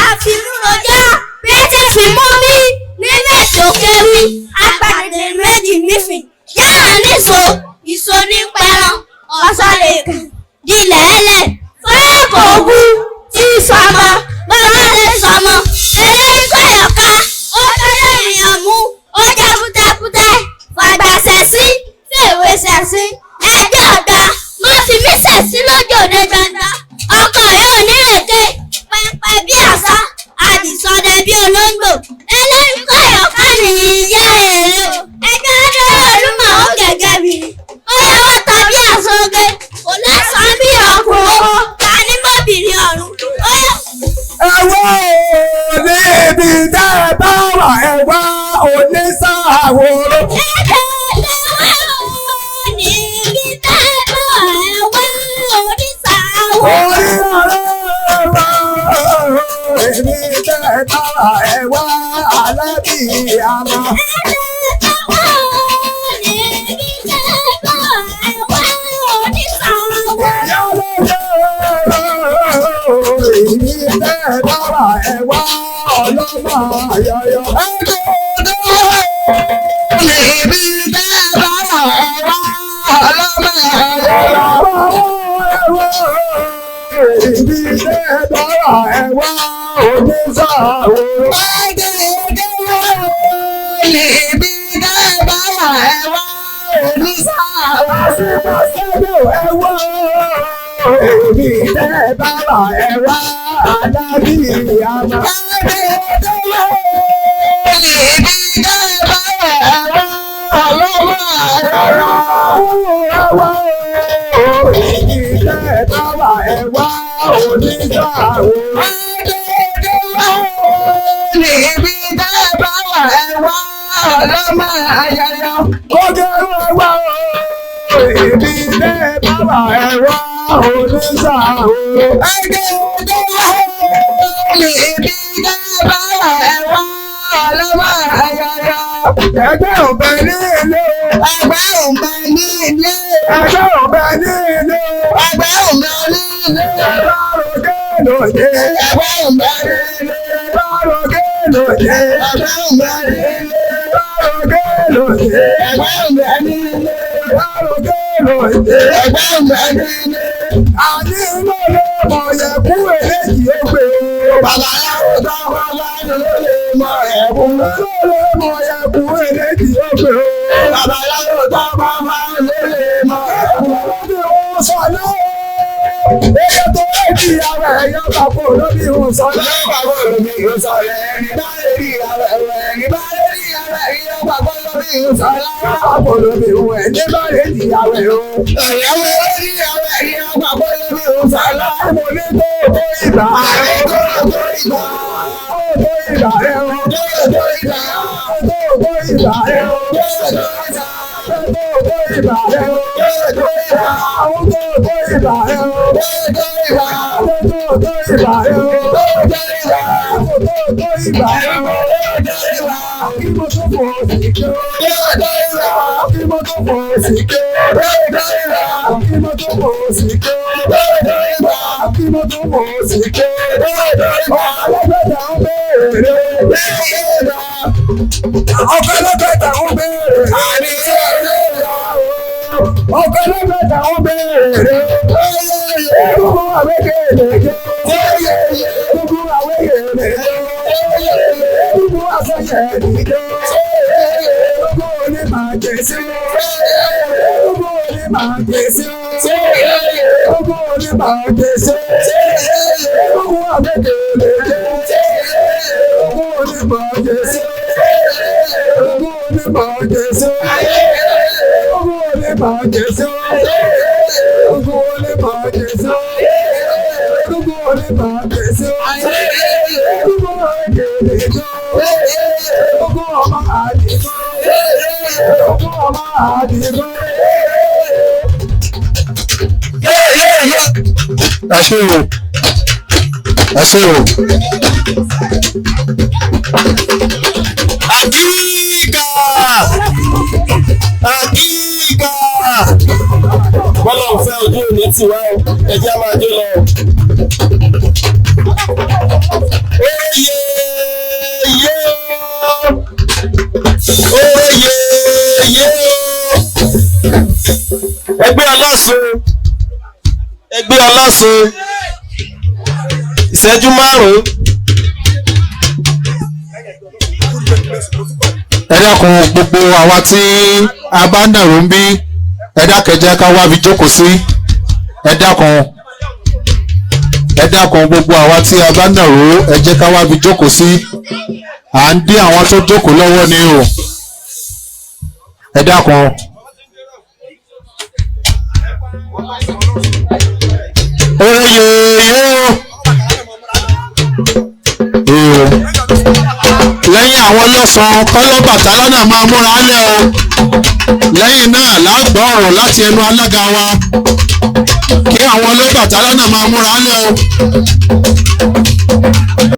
àfimúrojọ́ pété fi mú mi nínú ètò kéwì apàdé méjì nífìn yára níṣó ìṣó ní pẹran ọ̀sọ̀lẹ̀ kan dilẹ̀ ẹlẹ̀ fọ́ọ̀kọ̀ ògùn tí sọmọ bàbá lè sọmọ eléyìí kọ̀yọ̀ká ó tọ́lẹ̀ èèyàn mú ó jẹ́ pútẹ́pútẹ́ fàgbà sẹ̀sí fèwé sẹ̀sí ẹjọ́ ọ̀gá mo fi mí sẹ̀sí lójú òde dandan ọkọ̀ yóò nírèké pẹpẹ bí àṣà àdìsọdẹ bí olóńgbò eléyìí kọ̀yọ̀ká nìyá èrè o ẹjọ́ adéwọ̀ olúmọ̀ ó gẹ̀gẹ́ mi ó yẹ wọ́n tàbí àsọ̀gẹ́ kò lẹ́sàn-án bí ọkùnrin ta ní mọ́bìnrin ọ̀run ó yẹ. ẹ̀wọ́ níbi tẹ́ ẹ bá wà ẹ̀wọ́ onísàwòrò. níbi tẹ́ ẹ bá wà ẹ̀wọ́ onísàwòrò. orí ọ̀rẹ́ níbi tẹ́ ẹ bá wà ẹ̀wọ́ alábìyàmọ́. Èmi tẹ́ dára ẹ̀wá ọlọ́mọ ayọ̀yọ̀. Èmi tẹ́ dára ẹ̀wá ọlọ́mọ ayọ̀yọ̀. Èmi tẹ́ dára ẹ̀wá onísàwòrò. Èmi tẹ́ dára ẹ̀wá onísàwòrò. Èmi tẹ́ bàbá ẹ̀wá alábìyàmọ́. Èmi tẹ́ bàbá ẹ̀wá ọlọ́mọ ẹ̀rọ. Èmi tẹ́ bàbá ẹ̀wá onísàwòrò. Èmi tẹ́ bàbá ẹ̀wá ọlọ́mọ ayẹyẹ. Ó dẹrù ẹ̀wá o. Èmi tẹ́ bàbá ẹ̀wá onísàwòrò. Ẹgbẹ́ òbẹ ní ilé. Ẹgbẹ́ òbẹ ní ilé. Ẹgbẹ́ òbẹ ní ilé. Ẹgbẹ́ òbẹ ní ilé. Lárugẹ lòdì. Ẹgbẹ́ òbẹ ní ilé. Lárugẹ lòdì. Ẹgbẹ́ òbẹ ní ilé. Lárugẹ lòdì. Ẹgbẹ́ òbẹ ní ilé. Lárugẹ lòdì. Ẹgbẹ́ òbẹ ní ilé. Àní inú lè mọ̀ yẹ kú èléjì ó gbé o. Babaláwo tó wá wá ló lè mọ̀ ẹ̀kú. Ló lè mọ̀ yẹ kú èléjì ó gbé o. Babaláwo tó wá wá ló lè mọ̀ ẹ̀kú. Lóbi òun sọ náà. Èyí tó èjì ara ẹ̀yọ́ papọ̀ lóbi òun sọ náà. Papọ̀ lóbi òun sọ rẹ̀ ẹni bá lè rí ara ẹni bá lè rí ara ẹ̀yọ́ papọ̀ lóbi òun sọ náà. Papọ̀ lóbi òun ẹni bá lè rí ara ẹ̀yọ́. Ẹ̀yọ́ lè rí ara ẹ̀yọ́ papọ̀ lóbi òun sọ náà. Mo ní tó ìgbà rẹ̀ tó ìgbà rẹ̀ tó ìgbà rẹ̀ ọ̀pẹ̀lọpẹ̀ta ń bèèrè àní ọ̀pẹ̀lọpẹ̀ta ń bèèrè gbogbo àwẹ́gẹ̀ẹ́lẹ́gẹ́ gbogbo àwẹ́gẹ̀ẹ́lẹ́gẹ́ gbogbo àfẹ́gẹ̀ẹ́lẹ́gẹ́ gbogbo onímàjẹ̀sí gbogbo onímàjẹ̀sí gbogbo onímàjẹ̀sí gbogbo àwẹ́gẹ̀ẹ́lẹ́gẹ́ gbogbo onímàjẹ̀sí. máa jẹsẹ́. Ogun wọlé máa jẹsẹ́. Ogun wọlé máa jẹsẹ́. Ogun wọlé máa jẹsẹ́. Ogun wọlé jẹsẹ́. Ogun ọmọ àdìgbò. Ogun ọmọ àdìgbò. Ẹ ṣé o. Ẹ ṣé o. Akíkà! Akíkà! Bọ́lá ò fẹ́ ojú òní tiwa o, ẹ̀jẹ̀ á máa jó lọ. Oyè yé o! Oyè yé o! Ẹgbẹ́ Ọlọ́sùn! Ẹgbẹ́ Ọlọ́sùn! Ìṣẹ́jú 5. Ẹ dákun gbogbo àwa tí a bá nàró ń bí ẹ dákẹ́jẹ́ ká wá fi jókòó sí. Ẹ dákun gbogbo àwa tí a bá nàró ẹ jẹ́ ká wá fi jókòó sí. À ń dín àwọn tó jókòó lọ́wọ́ ni o. Ẹ dákun. Oyè yóò. Lẹ́yìn àwọn lọ́sàn-án kọ́lọ́bàtálá náà máa múra lẹ̀ o. Lẹ́yìn náà lágbọ́ ọ̀rọ̀ láti ẹnu alága wa kí àwọn ọlọ́bàtálá náà máa múra lẹ̀ o.